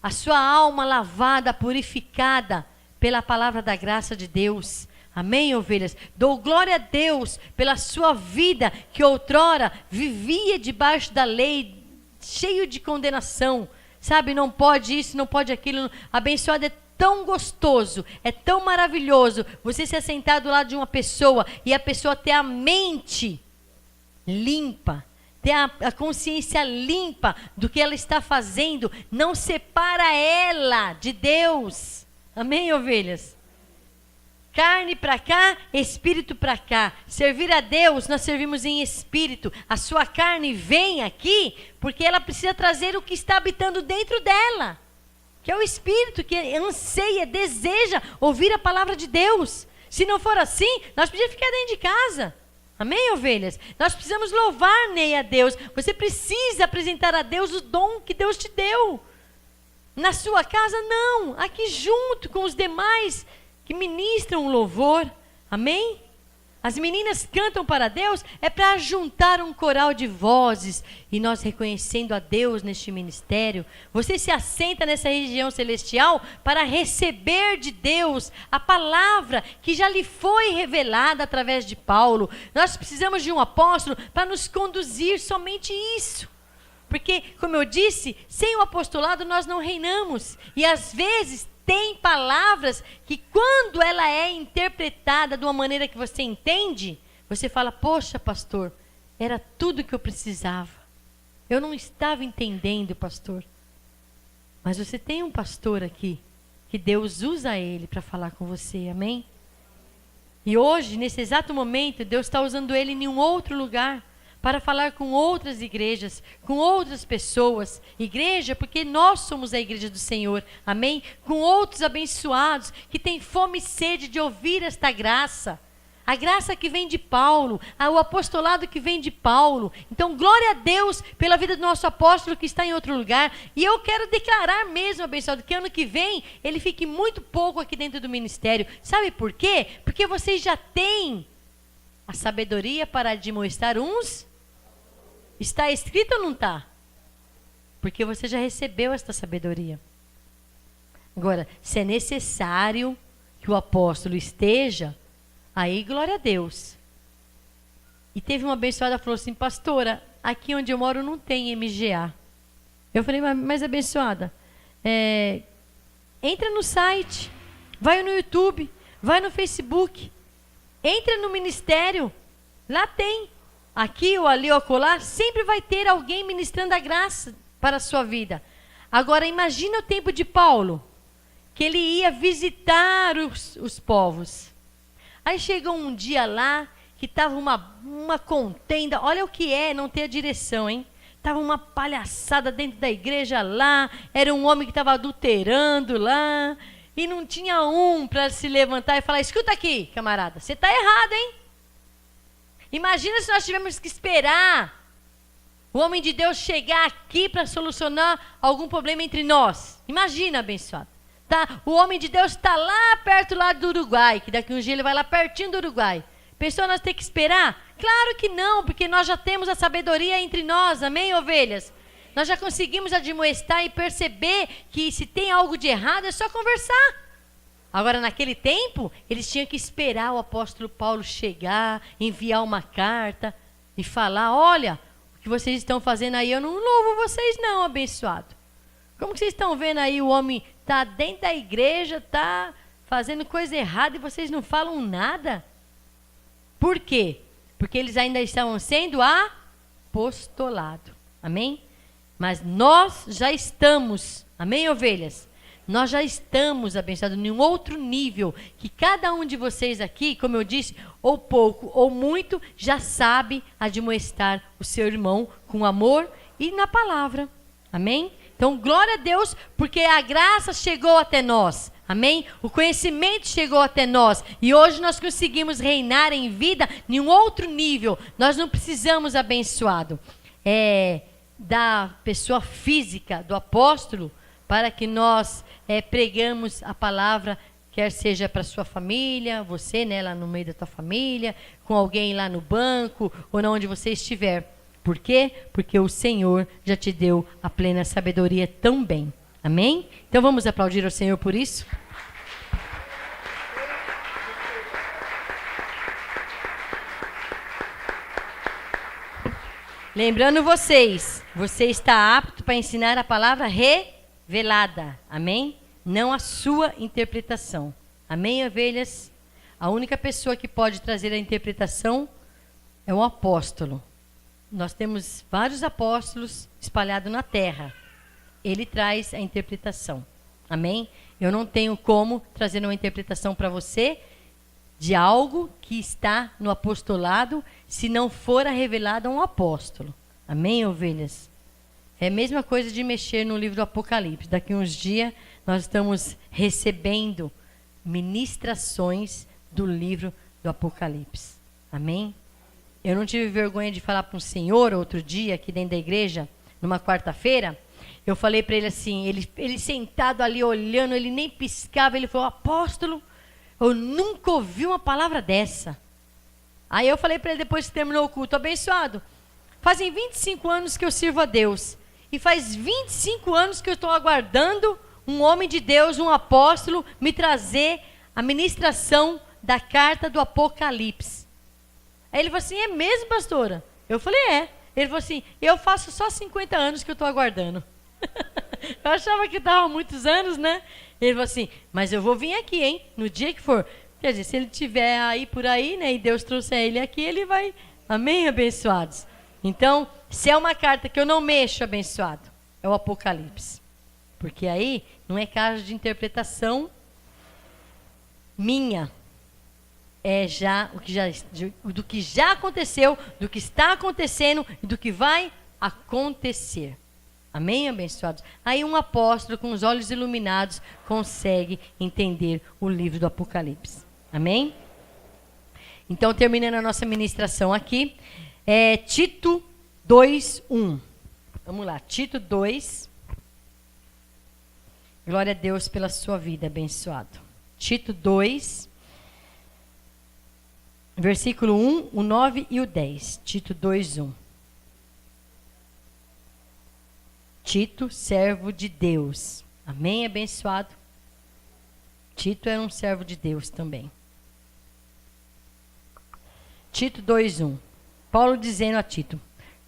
a sua alma lavada, purificada pela palavra da graça de Deus. Amém, ovelhas? Dou glória a Deus pela sua vida, que outrora vivia debaixo da lei, cheio de condenação. Sabe, não pode isso, não pode aquilo. Abençoado, é tão gostoso, é tão maravilhoso você se assentar do lado de uma pessoa e a pessoa ter a mente limpa, ter a consciência limpa do que ela está fazendo, não separa ela de Deus. Amém, ovelhas? Carne para cá, espírito para cá. Servir a Deus, nós servimos em espírito. A sua carne vem aqui porque ela precisa trazer o que está habitando dentro dela, que é o espírito que anseia, deseja ouvir a palavra de Deus. Se não for assim, nós precisamos ficar dentro de casa. Amém, ovelhas? Nós precisamos louvar, Ney, a Deus. Você precisa apresentar a Deus o dom que Deus te deu. Na sua casa, não. Aqui junto com os demais que ministram o louvor. Amém? As meninas cantam para Deus, é para juntar um coral de vozes. E nós reconhecendo a Deus neste ministério, você se assenta nessa região celestial para receber de Deus a palavra que já lhe foi revelada através de Paulo. Nós precisamos de um apóstolo para nos conduzir somente isso. Porque, como eu disse, sem o apostolado nós não reinamos. E às vezes tem palavras que quando ela é interpretada de uma maneira que você entende, você fala: poxa, pastor, era tudo que eu precisava. Eu não estava entendendo, pastor. Mas você tem um pastor aqui, que Deus usa ele para falar com você, amém? E hoje, nesse exato momento, Deus está usando ele em um outro lugar, para falar com outras igrejas, com outras pessoas. Igreja, porque nós somos a igreja do Senhor, amém? Com outros abençoados, que têm fome e sede de ouvir esta graça. A graça que vem de Paulo, o apostolado que vem de Paulo. Então, glória a Deus pela vida do nosso apóstolo que está em outro lugar. E eu quero declarar mesmo, abençoado, que ano que vem ele fique muito pouco aqui dentro do ministério. Sabe por quê? Porque vocês já têm a sabedoria para admoestar uns. Está escrito ou não está? Porque você já recebeu esta sabedoria. Agora, se é necessário que o apóstolo esteja, aí glória a Deus. E teve uma abençoada que falou assim: pastora, aqui onde eu moro não tem MGA. Eu falei: mas abençoada, entra no site, vai no YouTube, vai no Facebook, entra no ministério, lá tem. Aqui ou ali ou acolá, sempre vai ter alguém ministrando a graça para a sua vida. Agora, imagina o tempo de Paulo. que ele ia visitar os povos. Aí chegou um dia lá, que estava uma contenda, olha o que é não ter a direção, hein? Estava uma palhaçada dentro da igreja lá, era um homem que estava adulterando lá, e não tinha um para se levantar e falar, escuta aqui, camarada, você está errado, hein? Imagina se nós tivéssemos que esperar o homem de Deus chegar aqui para solucionar algum problema entre nós. Imagina, abençoado. Tá? O homem de Deus está lá perto lá do Uruguai, que daqui um dia ele vai lá pertinho do Uruguai. Pensou nós ter que esperar? Claro que não, porque nós já temos a sabedoria entre nós, amém, ovelhas? Nós já conseguimos admoestar e perceber que se tem algo de errado é só conversar. Agora, naquele tempo, eles tinham que esperar o apóstolo Paulo chegar, enviar uma carta e falar, olha, o que vocês estão fazendo aí, eu não louvo vocês não, abençoado. Como que vocês estão vendo aí o homem está dentro da igreja, está fazendo coisa errada e vocês não falam nada? Por quê? Porque eles ainda estavam sendo apostolado. Amém? Mas nós já estamos, amém, ovelhas? Nós já estamos, abençoados, em um outro nível, que cada um de vocês aqui, como eu disse, ou pouco ou muito, já sabe admoestar o seu irmão com amor e na palavra. Amém? Então, glória a Deus, porque a graça chegou até nós. Amém? O conhecimento chegou até nós. E hoje nós conseguimos reinar em vida em um outro nível. Nós não precisamos, abençoado, da pessoa física, do apóstolo, para que nós pregamos a palavra, quer seja para sua família, você, né, lá no meio da tua família, com alguém lá no banco, ou na onde você estiver. Por quê? Porque o Senhor já te deu a plena sabedoria também. Amém? Então vamos aplaudir ao Senhor por isso? Lembrando vocês, você está apto para ensinar a palavra revelada. Amém? Não a sua interpretação. Amém, ovelhas? A única pessoa que pode trazer a interpretação é o apóstolo. Nós temos vários apóstolos espalhados na terra. Ele traz a interpretação. Amém? Eu não tenho como trazer uma interpretação para você de algo que está no apostolado, se não for revelado a um apóstolo. Amém, ovelhas? É a mesma coisa de mexer no livro do Apocalipse. Daqui a uns dias nós estamos recebendo ministrações do livro do Apocalipse. Amém? Eu não tive vergonha de falar para um senhor outro dia, aqui dentro da igreja, numa quarta-feira. Eu falei para ele assim, ele sentado ali olhando, ele nem piscava, ele falou, apóstolo, eu nunca ouvi uma palavra dessa. Aí eu falei para ele depois que terminou o culto, abençoado, fazem 25 anos que eu sirvo a Deus, e faz 25 anos que eu estou aguardando um homem de Deus, um apóstolo, me trazer a ministração da carta do Apocalipse. Aí ele falou assim, é mesmo, pastora? Eu falei, é. Ele falou assim, eu faço só 50 anos que eu estou aguardando. Eu achava que estava há muitos anos, né? Ele falou assim, mas eu vou vir aqui, hein? No dia que for. Quer dizer, se ele estiver aí por aí, né? E Deus trouxe ele aqui, ele vai. Amém, abençoados? Então, se é uma carta que eu não mexo, abençoado, é o Apocalipse. Porque aí não é caso de interpretação minha. É já do que já aconteceu, do que está acontecendo e do que vai acontecer. Amém, abençoados? Aí um apóstolo com os olhos iluminados consegue entender o livro do Apocalipse. Amém? Então, terminando a nossa ministração aqui, Tito 2:1. Vamos lá, Tito 2. Glória a Deus pela sua vida, abençoado. Tito 2, versículo 1, o 9 e o 10. Tito 2:1. Tito, servo de Deus. Amém, abençoado? Tito era um servo de Deus também. Tito 2:1. Paulo dizendo a Tito,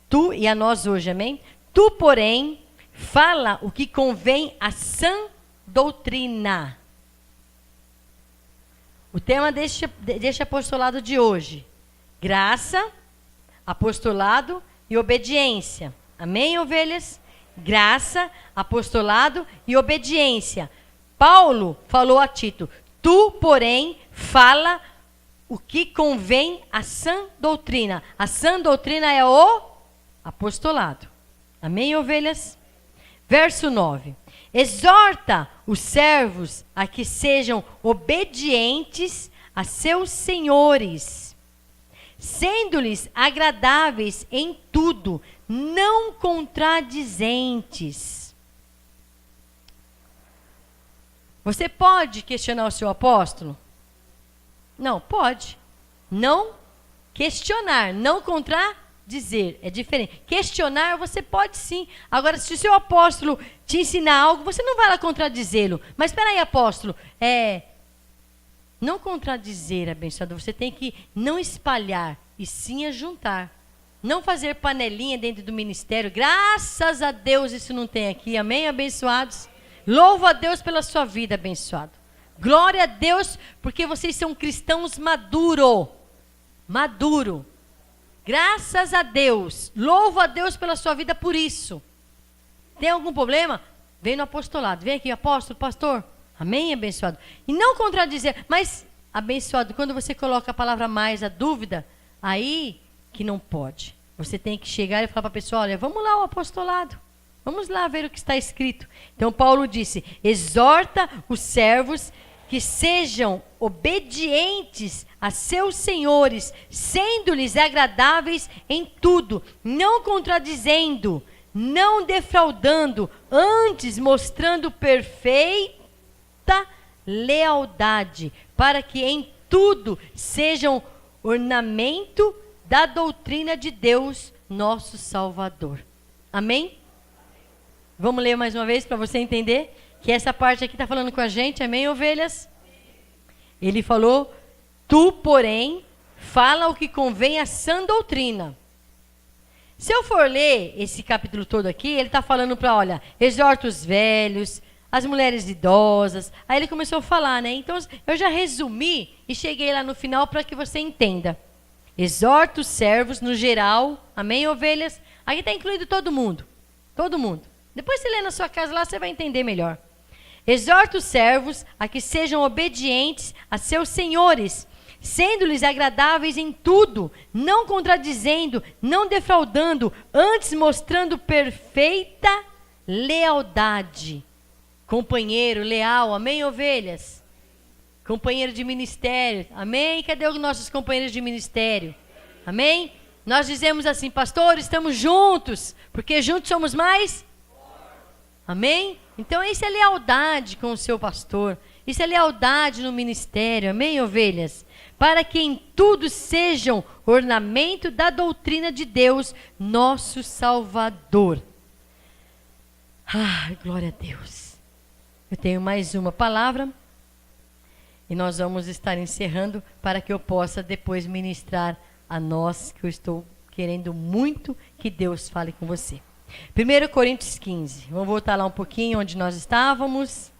tu e a nós hoje, amém? Tu, porém, fala o que convém à sã doutrina. O tema deste apostolado de hoje, graça, apostolado e obediência. Amém, ovelhas? Graça, apostolado e obediência. Paulo falou a Tito: tu, porém, fala o que convém à sã doutrina. A sã doutrina é o apostolado. Amém, ovelhas? Verso 9. Exorta os servos a que sejam obedientes a seus senhores, sendo-lhes agradáveis em tudo, não contradizentes. Você pode questionar o seu apóstolo? Não, pode. Não questionar, não contradizer. É diferente. Questionar você pode sim. Agora, se o seu apóstolo te ensinar algo, você não vai lá contradizê-lo. Mas espera aí, apóstolo. Não contradizer, abençoado. Você tem que não espalhar e sim ajuntar. Não fazer panelinha dentro do ministério. Graças a Deus isso não tem aqui. Amém, abençoados? Louvo a Deus pela sua vida, abençoado. Glória a Deus, porque vocês são cristãos maduro. Graças a Deus. Louvo a Deus pela sua vida por isso. Tem algum problema? Vem no apostolado. Vem aqui, apóstolo, pastor. Amém, abençoado? E não contradizer. Mas, abençoado, quando você coloca a palavra mais, a dúvida, aí que não pode. Você tem que chegar e falar para a pessoa: olha, vamos lá ao apostolado. Vamos lá ver o que está escrito. Então, Paulo disse: exorta os servos que sejam obedientes a seus senhores, sendo-lhes agradáveis em tudo, não contradizendo, não defraudando, antes mostrando perfeita lealdade, para que em tudo sejam ornamento da doutrina de Deus, nosso Salvador. Amém? Vamos ler mais uma vez para você entender que essa parte aqui está falando com a gente. Amém, ovelhas? Ele falou: tu, porém, fala o que convém à sã doutrina. Se eu for ler esse capítulo todo aqui, ele está falando para, olha, exorta os velhos, as mulheres idosas. Aí ele começou a falar, né? Então, eu já resumi e cheguei lá no final para que você entenda. Exorta os servos no geral. Amém, ovelhas? Aqui está incluído todo mundo. Todo mundo. Depois você lê na sua casa lá, você vai entender melhor. Exorta os servos a que sejam obedientes a seus senhores, sendo-lhes agradáveis em tudo, não contradizendo, não defraudando, antes mostrando perfeita lealdade. Companheiro leal, amém, ovelhas? Companheiro de ministério, amém? Cadê os nossos companheiros de ministério? Amém? Nós dizemos assim: pastor, estamos juntos, porque juntos somos mais. Amém? Então isso é lealdade com o seu pastor. Isso é lealdade no ministério. Amém, ovelhas? Para que em tudo sejam ornamento da doutrina de Deus, nosso Salvador. Ah, glória a Deus. Eu tenho mais uma palavra. E nós vamos estar encerrando para que eu possa depois ministrar a nós, que eu estou querendo muito que Deus fale com você. 1 Coríntios 15. Vamos voltar lá um pouquinho onde nós estávamos.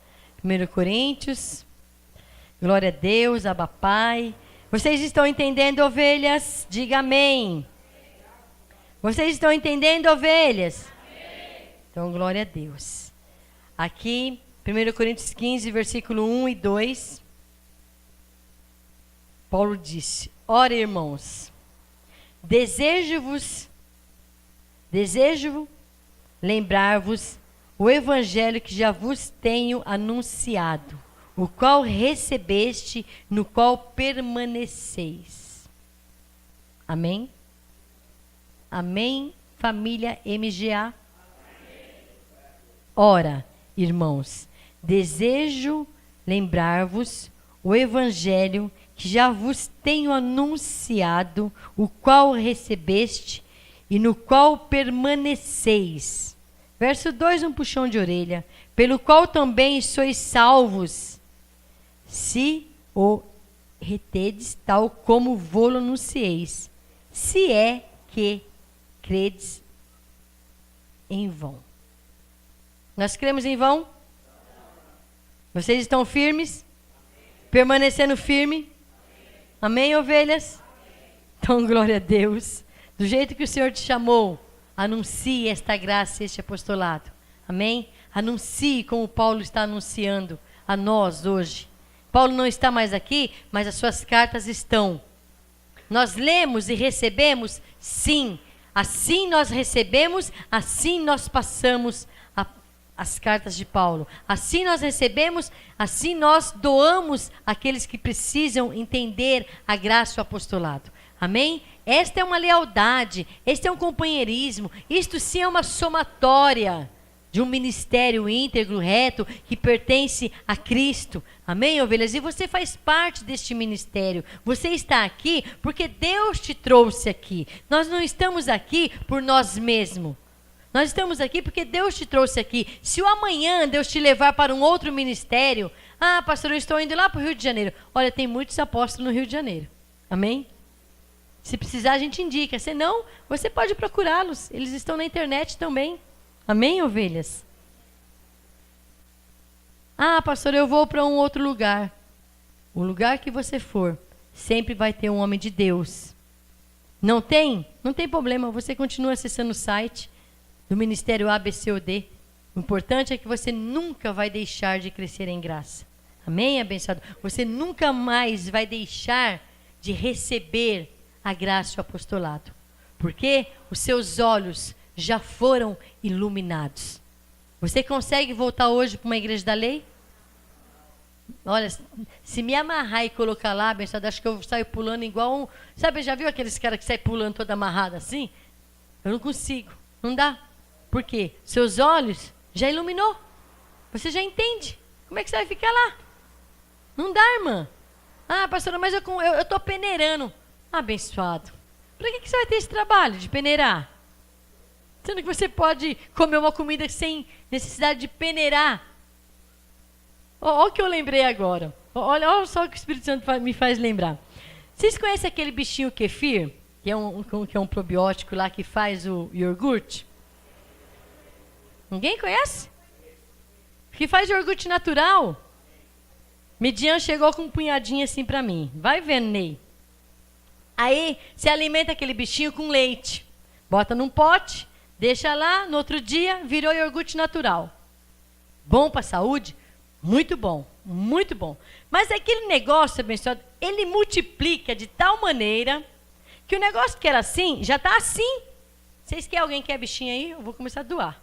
1 Coríntios. Glória a Deus, Abba Pai. Vocês estão entendendo, ovelhas? Diga amém. Vocês estão entendendo, ovelhas? Amém. Então, glória a Deus. Aqui, 1 Coríntios 15, versículo 1 e 2. Paulo disse: ora, irmãos, desejo lembrar-vos o evangelho que já vos tenho anunciado, o qual recebeste, no qual permaneceis. Amém? Amém, família MGA? Ora, irmãos, desejo lembrar-vos o evangelho que já vos tenho anunciado, o qual recebeste e no qual permaneceis. Verso 2, um puxão de orelha. Pelo qual também sois salvos, se o retedes, tal como vô-lo anuncieis, se é que credes em vão. Nós cremos em vão? Vocês estão firmes? Permanecendo firme? Amém, ovelhas? Então, glória a Deus. Do jeito que o Senhor te chamou, anuncie esta graça, este apostolado. Amém? Anuncie como Paulo está anunciando a nós hoje. Paulo não está mais aqui, mas as suas cartas estão. Nós lemos e recebemos? Sim. Assim nós recebemos, assim nós passamos as cartas de Paulo. Assim nós recebemos, assim nós doamos àqueles que precisam entender a graça e o apostolado. Amém? Esta é uma lealdade, este é um companheirismo, isto sim é uma somatória de um ministério íntegro, reto, que pertence a Cristo. Amém, ovelhas? E você faz parte deste ministério. Você está aqui porque Deus te trouxe aqui. Nós não estamos aqui por nós mesmos. Nós estamos aqui porque Deus te trouxe aqui. Se o amanhã Deus te levar para um outro ministério, pastor, eu estou indo lá para o Rio de Janeiro. Olha, tem muitos apóstolos no Rio de Janeiro. Amém? Se precisar, a gente indica. Se não, você pode procurá-los. Eles estão na internet também. Amém, ovelhas? Pastor, eu vou para um outro lugar. O lugar que você for, sempre vai ter um homem de Deus. Não tem? Não tem problema. Você continua acessando o site do Ministério ABCOD. O importante é que você nunca vai deixar de crescer em graça. Amém, abençoado? Você nunca mais vai deixar de receber a graça e o apostolado. Porque os seus olhos já foram iluminados. Você consegue voltar hoje para uma igreja da lei? Olha, se me amarrar e colocar lá, abençoado, acho que eu saio pulando igual um... Sabe, já viu aqueles caras que saem pulando toda amarrada assim? Eu não consigo, não dá. Por quê? Seus olhos já iluminou. Você já entende. Como é que você vai ficar lá? Não dá, irmã. Pastora, mas eu estou peneirando. Abençoado. Para que você vai ter esse trabalho de peneirar? Sendo que você pode comer uma comida sem necessidade de peneirar. Olha o que eu lembrei agora. Olha só o que o Espírito Santo me faz lembrar. Vocês conhecem aquele bichinho kefir? Que é um probiótico lá que faz o iogurte? Ninguém conhece? Que faz iogurte natural. Midian chegou com um punhadinho assim para mim. Vai vendo, Ney. Aí, você alimenta aquele bichinho com leite. Bota num pote, deixa lá, no outro dia, virou iogurte natural. Bom para a saúde? Muito bom, muito bom. Mas aquele negócio, abençoado, ele multiplica de tal maneira que o negócio que era assim, já está assim. Vocês querem alguém que quer bichinho aí? Eu vou começar a doar.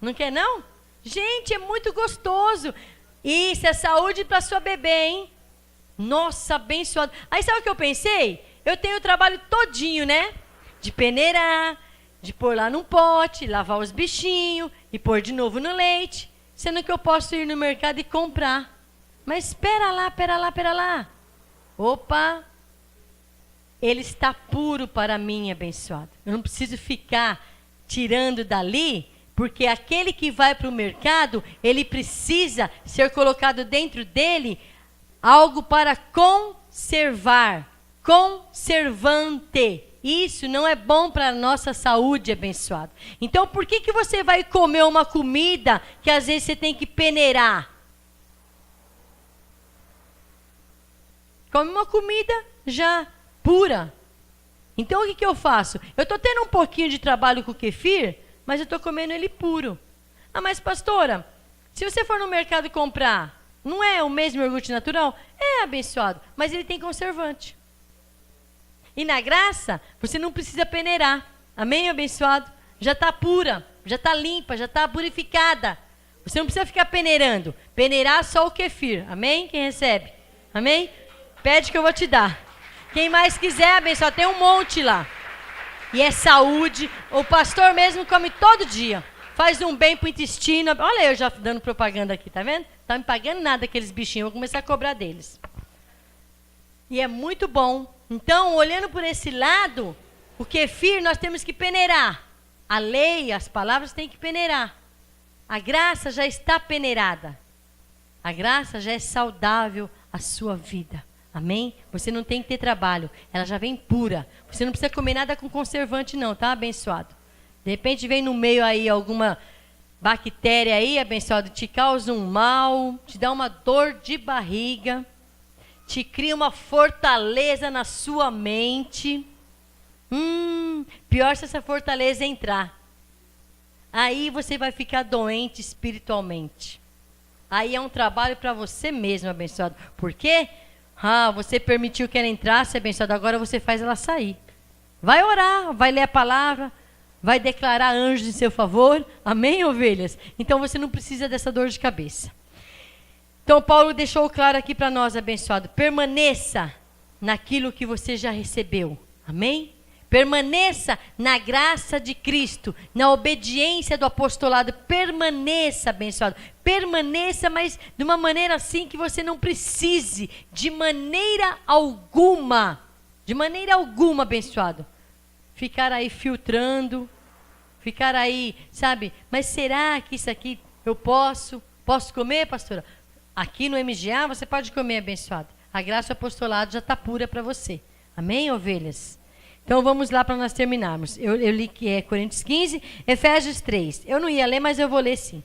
Não quer, não? Gente, é muito gostoso. Isso é saúde para sua bebê, hein? Nossa, abençoado. Aí sabe o que eu pensei? Eu tenho o trabalho todinho, né? De peneirar, de pôr lá num pote, lavar os bichinhos e pôr de novo no leite. Sendo que eu posso ir no mercado e comprar. Mas espera lá. Opa! Ele está puro para mim, abençoado. Eu não preciso ficar tirando dali, porque aquele que vai para o mercado, ele precisa ser colocado dentro dele algo para conservar, conservante. Isso não é bom para a nossa saúde, abençoado. Então, por que você vai comer uma comida que às vezes você tem que peneirar? Come uma comida já pura. Então, o que eu faço? Eu estou tendo um pouquinho de trabalho com o kefir, mas eu estou comendo ele puro. Mas pastora, se você for no mercado comprar, não é o mesmo iogurte natural? É, abençoado, mas ele tem conservante. E na graça, você não precisa peneirar. Amém, abençoado? Já está pura, já está limpa, já está purificada. Você não precisa ficar peneirando. Peneirar só o kefir. Amém? Quem recebe? Amém? Pede que eu vou te dar. Quem mais quiser, abençoado, tem um monte lá. E é saúde. O pastor mesmo come todo dia. Faz um bem para o intestino. Olha eu já dando propaganda aqui, tá vendo? Tá me pagando nada aqueles bichinhos. Vou começar a cobrar deles. E é muito bom. Então, olhando por esse lado, o kefir nós temos que peneirar. A lei, as palavras têm que peneirar. A graça já está peneirada. A graça já é saudável à sua vida. Amém? Você não tem que ter trabalho. Ela já vem pura. Você não precisa comer nada com conservante não, tá, abençoado? De repente vem no meio aí alguma bactéria aí, abençoado, te causa um mal, te dá uma dor de barriga, te cria uma fortaleza na sua mente. Pior se essa fortaleza entrar. Aí você vai ficar doente espiritualmente. aí é um trabalho para você mesmo, abençoado. Por quê? Você permitiu que ela entrasse, abençoado, agora você faz ela sair. Vai orar, vai ler a palavra, vai declarar anjos em seu favor. Amém, ovelhas? Então você não precisa dessa dor de cabeça. Então Paulo deixou claro aqui para nós, abençoado, permaneça naquilo que você já recebeu. Amém? Permaneça na graça de Cristo, na obediência do apostolado. Permaneça, abençoado. Permaneça, mas de uma maneira assim que você não precise, de maneira alguma, abençoado, ficar aí filtrando, ficar aí, sabe? Mas será que isso aqui eu posso comer, pastora? Aqui no MGA você pode comer, abençoado. A graça do apostolado já está pura para você. Amém, ovelhas? Então vamos lá para nós terminarmos. Eu li que é Coríntios 15, Efésios 3. Eu não ia ler, mas eu vou ler sim.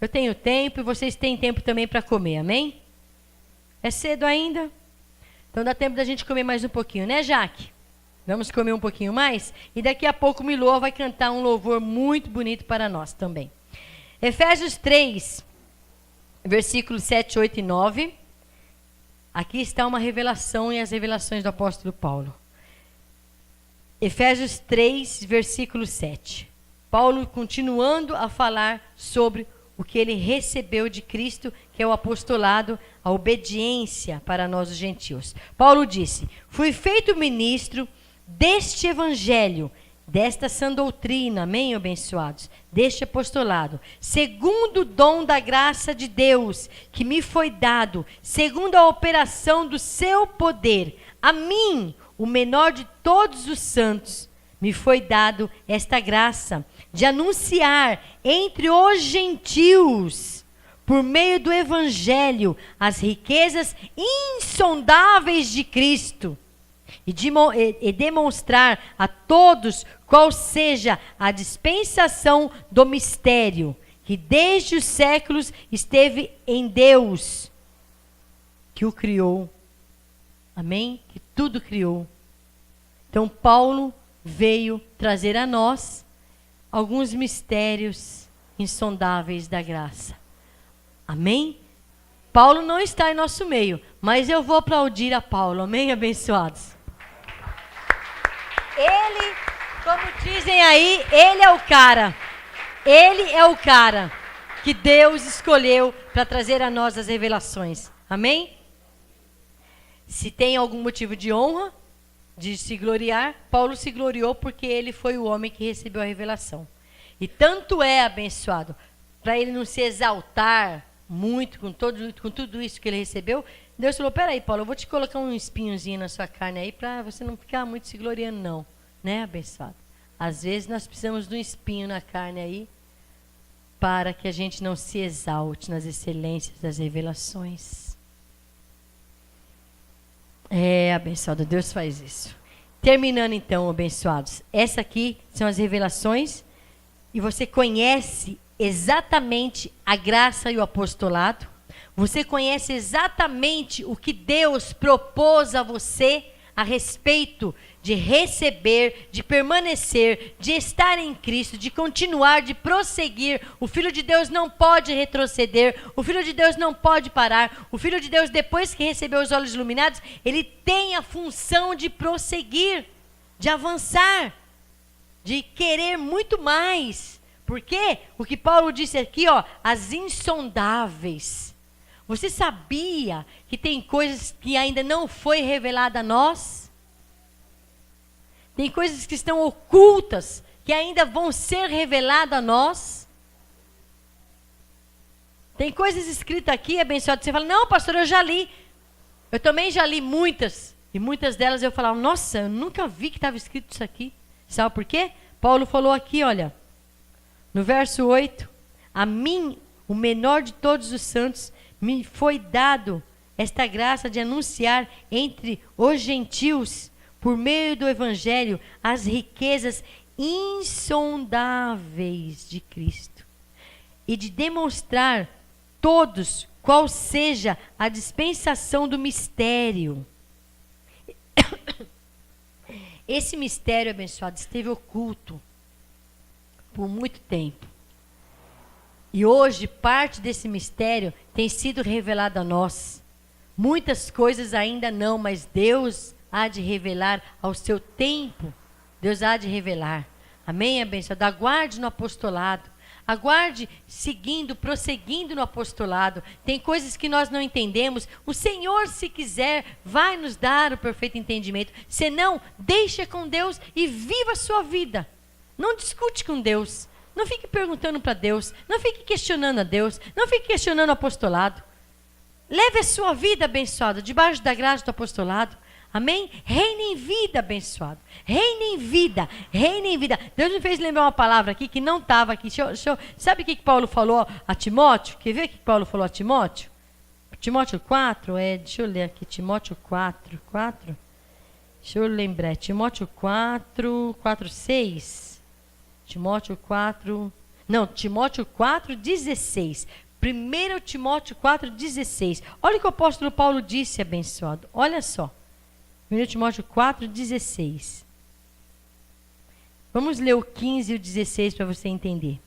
Eu tenho tempo e vocês têm tempo também para comer, amém? É cedo ainda? Então dá tempo da gente comer mais um pouquinho, né, Jaque? Vamos comer um pouquinho mais? E daqui a pouco o Milô vai cantar um louvor muito bonito para nós também. Efésios 3, versículos 7, 8 e 9. Aqui está uma revelação e as revelações do apóstolo Paulo. Efésios 3, versículo 7. Paulo continuando a falar sobre o que ele recebeu de Cristo, que é o apostolado, a obediência para nós os gentios. Paulo disse: fui feito ministro deste evangelho, desta sã doutrina, amém, abençoados, deste apostolado, segundo o dom da graça de Deus, que me foi dado, segundo a operação do seu poder. A mim, o menor de todos os santos, me foi dado esta graça de anunciar entre os gentios, por meio do evangelho, as riquezas insondáveis de Cristo e demonstrar a todos qual seja a dispensação do mistério que desde os séculos esteve em Deus, que o criou. Amém? Que tudo criou. Então Paulo veio trazer a nós alguns mistérios insondáveis da graça. Amém? Paulo não está em nosso meio, mas eu vou aplaudir a Paulo. Amém, abençoados? Ele, como dizem aí, ele é o cara. Ele é o cara que Deus escolheu para trazer a nós as revelações. Amém? Se tem algum motivo de honra, de se gloriar, Paulo se gloriou porque ele foi o homem que recebeu a revelação. E tanto é, abençoado, para ele não se exaltar muito com tudo isso que ele recebeu, Deus falou: peraí, Paulo, eu vou te colocar um espinhozinho na sua carne aí para você não ficar muito se gloriando, não. Né, abençoado? Às vezes nós precisamos de um espinho na carne aí para que a gente não se exalte nas excelências das revelações. Abençoado, Deus faz isso. Terminando então, abençoados, essa aqui são as revelações e você conhece exatamente a graça e o apostolado. Você conhece exatamente o que Deus propôs a você a respeito de receber, de permanecer, de estar em Cristo, de continuar, de prosseguir. O Filho de Deus não pode retroceder, o Filho de Deus não pode parar. O Filho de Deus, depois que recebeu os olhos iluminados, ele tem a função de prosseguir, de avançar, de querer muito mais. Por quê? O que Paulo disse aqui, as insondáveis. Você sabia que tem coisas que ainda não foi revelada a nós? Tem coisas que estão ocultas, que ainda vão ser reveladas a nós? Tem coisas escritas aqui, abençoado, você fala: não, pastor, eu já li. Eu também já li muitas. E muitas delas eu falava: nossa, eu nunca vi que estava escrito isso aqui. Sabe por quê? Paulo falou aqui, olha, no verso 8: a mim, o menor de todos os santos, me foi dado esta graça de anunciar entre os gentios, por meio do evangelho, as riquezas insondáveis de Cristo, e de demonstrar todos qual seja a dispensação do mistério. Esse mistério, abençoado, esteve oculto por muito tempo. E hoje, parte desse mistério tem sido revelado a nós. Muitas coisas ainda não, mas Deus há de revelar ao seu tempo. Deus há de revelar. Amém, abençoado? Aguarde no apostolado. Aguarde seguindo, prosseguindo no apostolado. Tem coisas que nós não entendemos. O Senhor, se quiser, vai nos dar o perfeito entendimento. Se não, deixa com Deus e viva a sua vida. Não discute com Deus. Não fique perguntando para Deus. Não fique questionando a Deus. Não fique questionando o apostolado. Leve a sua vida, abençoada, debaixo da graça do apostolado. Amém? Reine em vida, abençoado. Reine em vida. Reine em vida. Deus me fez lembrar uma palavra aqui que não estava aqui. Sabe o que Paulo falou a Timóteo? Quer ver o que Paulo falou a Timóteo? Timóteo 4, deixa eu ler aqui. Timóteo 4. Deixa eu lembrar. Timóteo 4, 6. Timóteo 4. Não, Timóteo 4, 16. 1 Timóteo 4, 16. Olha o que o apóstolo Paulo disse, abençoado. Olha só. 1 Timóteo 4, 16. Vamos ler o 15 e o 16 para você entender.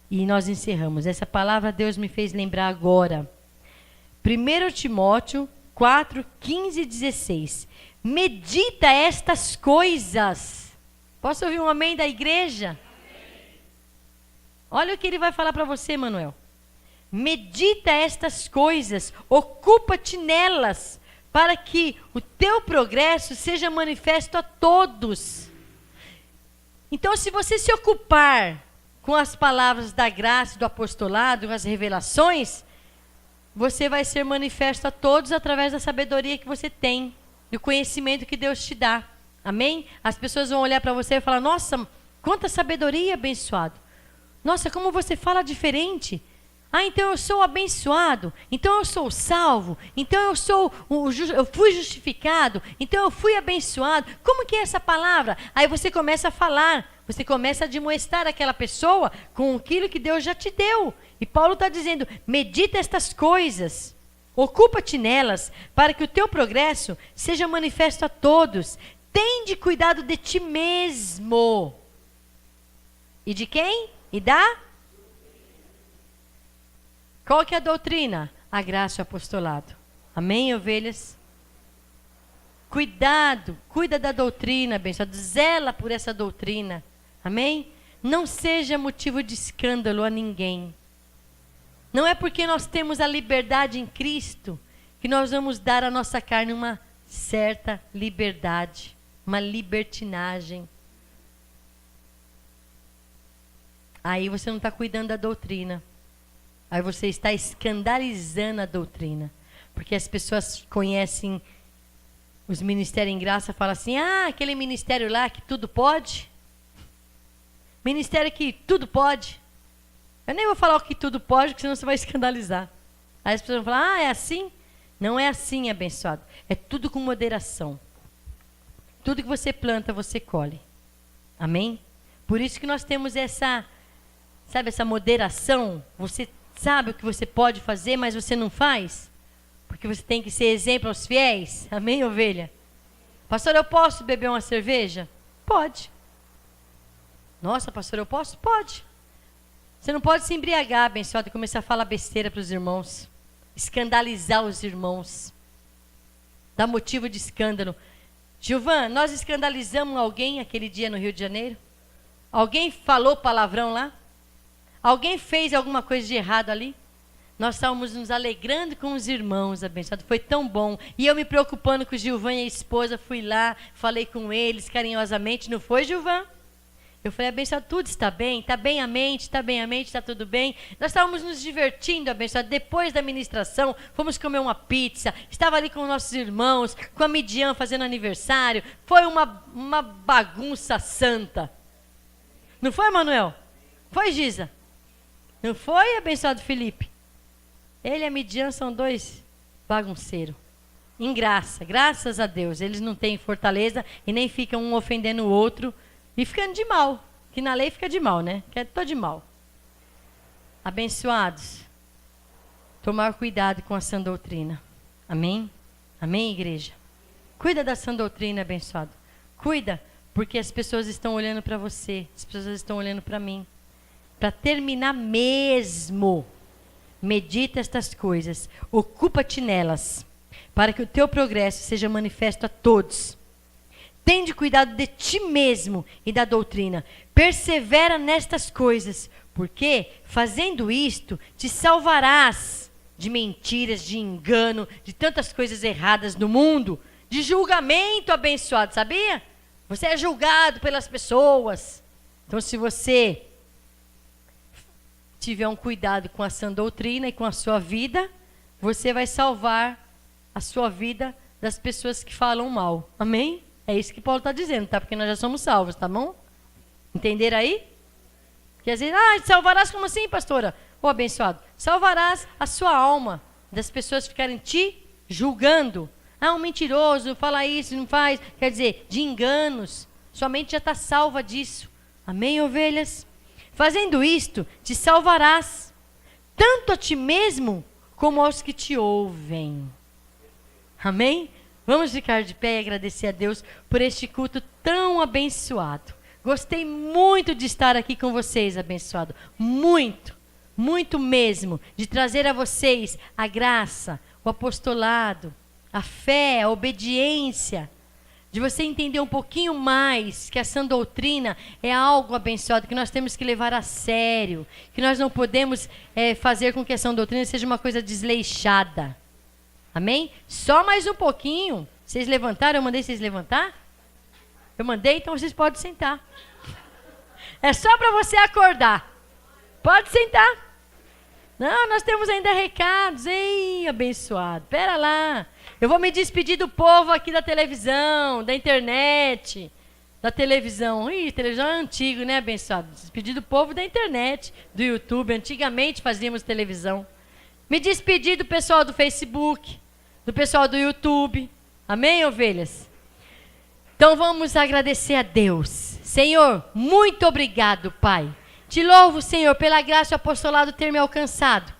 E nós encerramos. Essa palavra Deus me fez lembrar agora. 1 Timóteo 4, 15 e 16. Medita estas coisas. Posso ouvir um amém da igreja? Olha o que ele vai falar para você, Manuel. Medita estas coisas, ocupa-te nelas, para que o teu progresso seja manifesto a todos. Então, se você se ocupar com as palavras da graça, do apostolado, com as revelações, você vai ser manifesto a todos através da sabedoria que você tem, do conhecimento que Deus te dá. Amém? As pessoas vão olhar para você e falar, nossa, quanta sabedoria, abençoado. Nossa, como você fala diferente. Ah, então eu sou abençoado, então eu sou salvo, então eu fui justificado, então eu fui abençoado. Como que é essa palavra? Aí você começa a falar, você começa a admoestar aquela pessoa com aquilo que Deus já te deu. E Paulo está dizendo, medita estas coisas, ocupa-te nelas, para que o teu progresso seja manifesto a todos. Tende cuidado de ti mesmo. E de quem? E da? Qual que é a doutrina? A graça e o apostolado. Amém, ovelhas? Cuidado, cuida da doutrina, abençoado. Zela por essa doutrina. Amém? Não seja motivo de escândalo a ninguém. Não é porque nós temos a liberdade em Cristo que nós vamos dar à nossa carne uma certa liberdade, uma libertinagem. Aí você não está cuidando da doutrina. Aí você está escandalizando a doutrina. Porque as pessoas conhecem os ministérios em graça, falam assim, aquele ministério lá que tudo pode. Ministério que tudo pode. Eu nem vou falar o que tudo pode, porque senão você vai escandalizar. Aí as pessoas vão falar, é assim? Não é assim, abençoado. É tudo com moderação. Tudo que você planta, você colhe. Amém? Por isso que nós temos essa moderação. Você sabe o que você pode fazer, mas você não faz? Porque você tem que ser exemplo aos fiéis. Amém, ovelha? Pastor, eu posso beber uma cerveja? Pode. Nossa, pastor, eu posso? Pode. Você não pode se embriagar, abençoado, e começar a falar besteira para os irmãos. Escandalizar os irmãos. Dar motivo de escândalo. Gilvan, nós escandalizamos alguém aquele dia no Rio de Janeiro? Alguém falou palavrão lá? Alguém fez alguma coisa de errado ali? Nós estávamos nos alegrando com os irmãos, abençoado. Foi tão bom. E eu me preocupando com o Gilvan e a esposa, fui lá, falei com eles carinhosamente. Não foi, Gilvan? Eu falei, abençoado, tudo está bem a mente, está tudo bem. Nós estávamos nos divertindo, abençoado. Depois da ministração, fomos comer uma pizza. Estava ali com nossos irmãos, com a Midian fazendo aniversário. Foi uma bagunça santa. Não foi, Manuel? Foi, Giza? Não foi, abençoado Felipe? Ele e a Midian são dois bagunceiros. Em graça, graças a Deus. Eles não têm fortaleza e nem ficam um ofendendo o outro e ficando de mal. Que na lei fica de mal, né? Que é todo de mal. Abençoados. Tomar cuidado com a sã doutrina. Amém? Amém, igreja? Cuida da sã doutrina, abençoado. Cuida, porque as pessoas estão olhando para você. As pessoas estão olhando para mim. para terminar mesmo, medita estas coisas, ocupa-te nelas, para que o teu progresso seja manifesto a todos. Tende cuidado de ti mesmo e da doutrina. Persevera nestas coisas, porque, fazendo isto, te salvarás de mentiras, de engano, de tantas coisas erradas no mundo, de julgamento abençoado, sabia? Você é julgado pelas pessoas. Então, se você tiver um cuidado com a sã doutrina e com a sua vida, você vai salvar a sua vida das pessoas que falam mal. Amém? É isso que Paulo está dizendo, tá? Porque nós já somos salvos, tá bom? Entenderam aí? Porque às vezes, salvarás como assim, pastora? Ô, abençoado, salvarás a sua alma das pessoas ficarem te julgando. Um mentiroso, fala isso, não faz. Quer dizer, de enganos. Sua mente já está salva disso. Amém, ovelhas? Fazendo isto, te salvarás, tanto a ti mesmo, como aos que te ouvem. Amém? Vamos ficar de pé e agradecer a Deus por este culto tão abençoado. Gostei muito de estar aqui com vocês, abençoado. Muito, muito mesmo. De trazer a vocês a graça, o apostolado, a fé, a obediência. De você entender um pouquinho mais que a sã doutrina é algo abençoado, que nós temos que levar a sério. Que nós não podemos fazer com que a sã doutrina seja uma coisa desleixada. Amém? Só mais um pouquinho. Vocês levantaram? Eu mandei vocês levantar? Eu mandei, então vocês podem sentar. É só para você acordar. Pode sentar. Não, nós temos ainda recados. Ei, abençoado. Pera lá. Eu vou me despedir do povo aqui da televisão, da internet, da televisão. Ih, televisão é antigo, né, abençoado? Despedir do povo da internet, do YouTube. Antigamente fazíamos televisão. Me despedir do pessoal do Facebook, do pessoal do YouTube. Amém, ovelhas? Então vamos agradecer a Deus. Senhor, muito obrigado, Pai. Te louvo, Senhor, pela graça e apostolado ter me alcançado,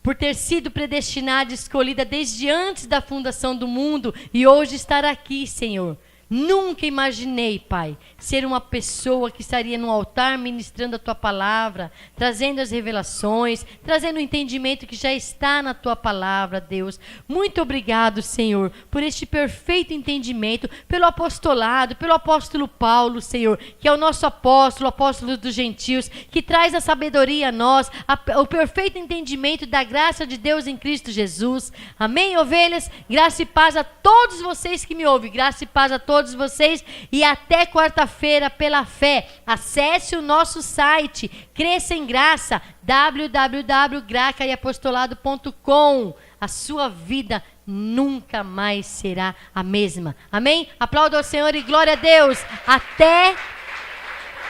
por ter sido predestinada e escolhida desde antes da fundação do mundo e hoje estar aqui, Senhor. Nunca imaginei, Pai, ser uma pessoa que estaria no altar ministrando a Tua palavra, trazendo as revelações, trazendo o entendimento que já está na Tua palavra, Deus. Muito obrigado, Senhor, por este perfeito entendimento, pelo apostolado, pelo apóstolo Paulo, Senhor, que é o nosso apóstolo, apóstolo dos gentios, que traz a sabedoria a nós, o perfeito entendimento da graça de Deus em Cristo Jesus. Amém, ovelhas? Graça e paz a todos vocês que me ouvem, graça e paz a todos vocês e até quarta-feira pela fé. Acesse o nosso site Cresça em Graça, www.gracaiapostolado.com. A sua vida nunca mais será a mesma. Amém? Aplauda ao Senhor e glória a Deus.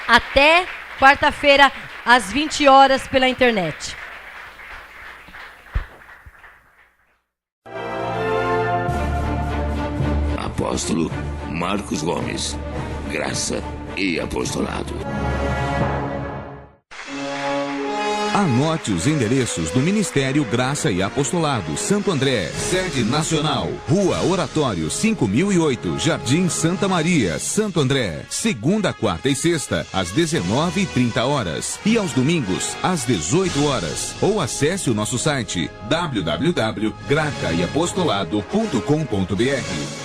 Até quarta-feira às 20 horas pela internet. Apóstolo Marcos Gomes, graça e apostolado. Anote os endereços do Ministério Graça e Apostolado Santo André, sede nacional, Rua Oratório 5008, Jardim Santa Maria, Santo André, segunda, quarta e sexta, às 19h30 e aos domingos, às 18 horas. Ou acesse o nosso site www.gracaiapostolado.com.br.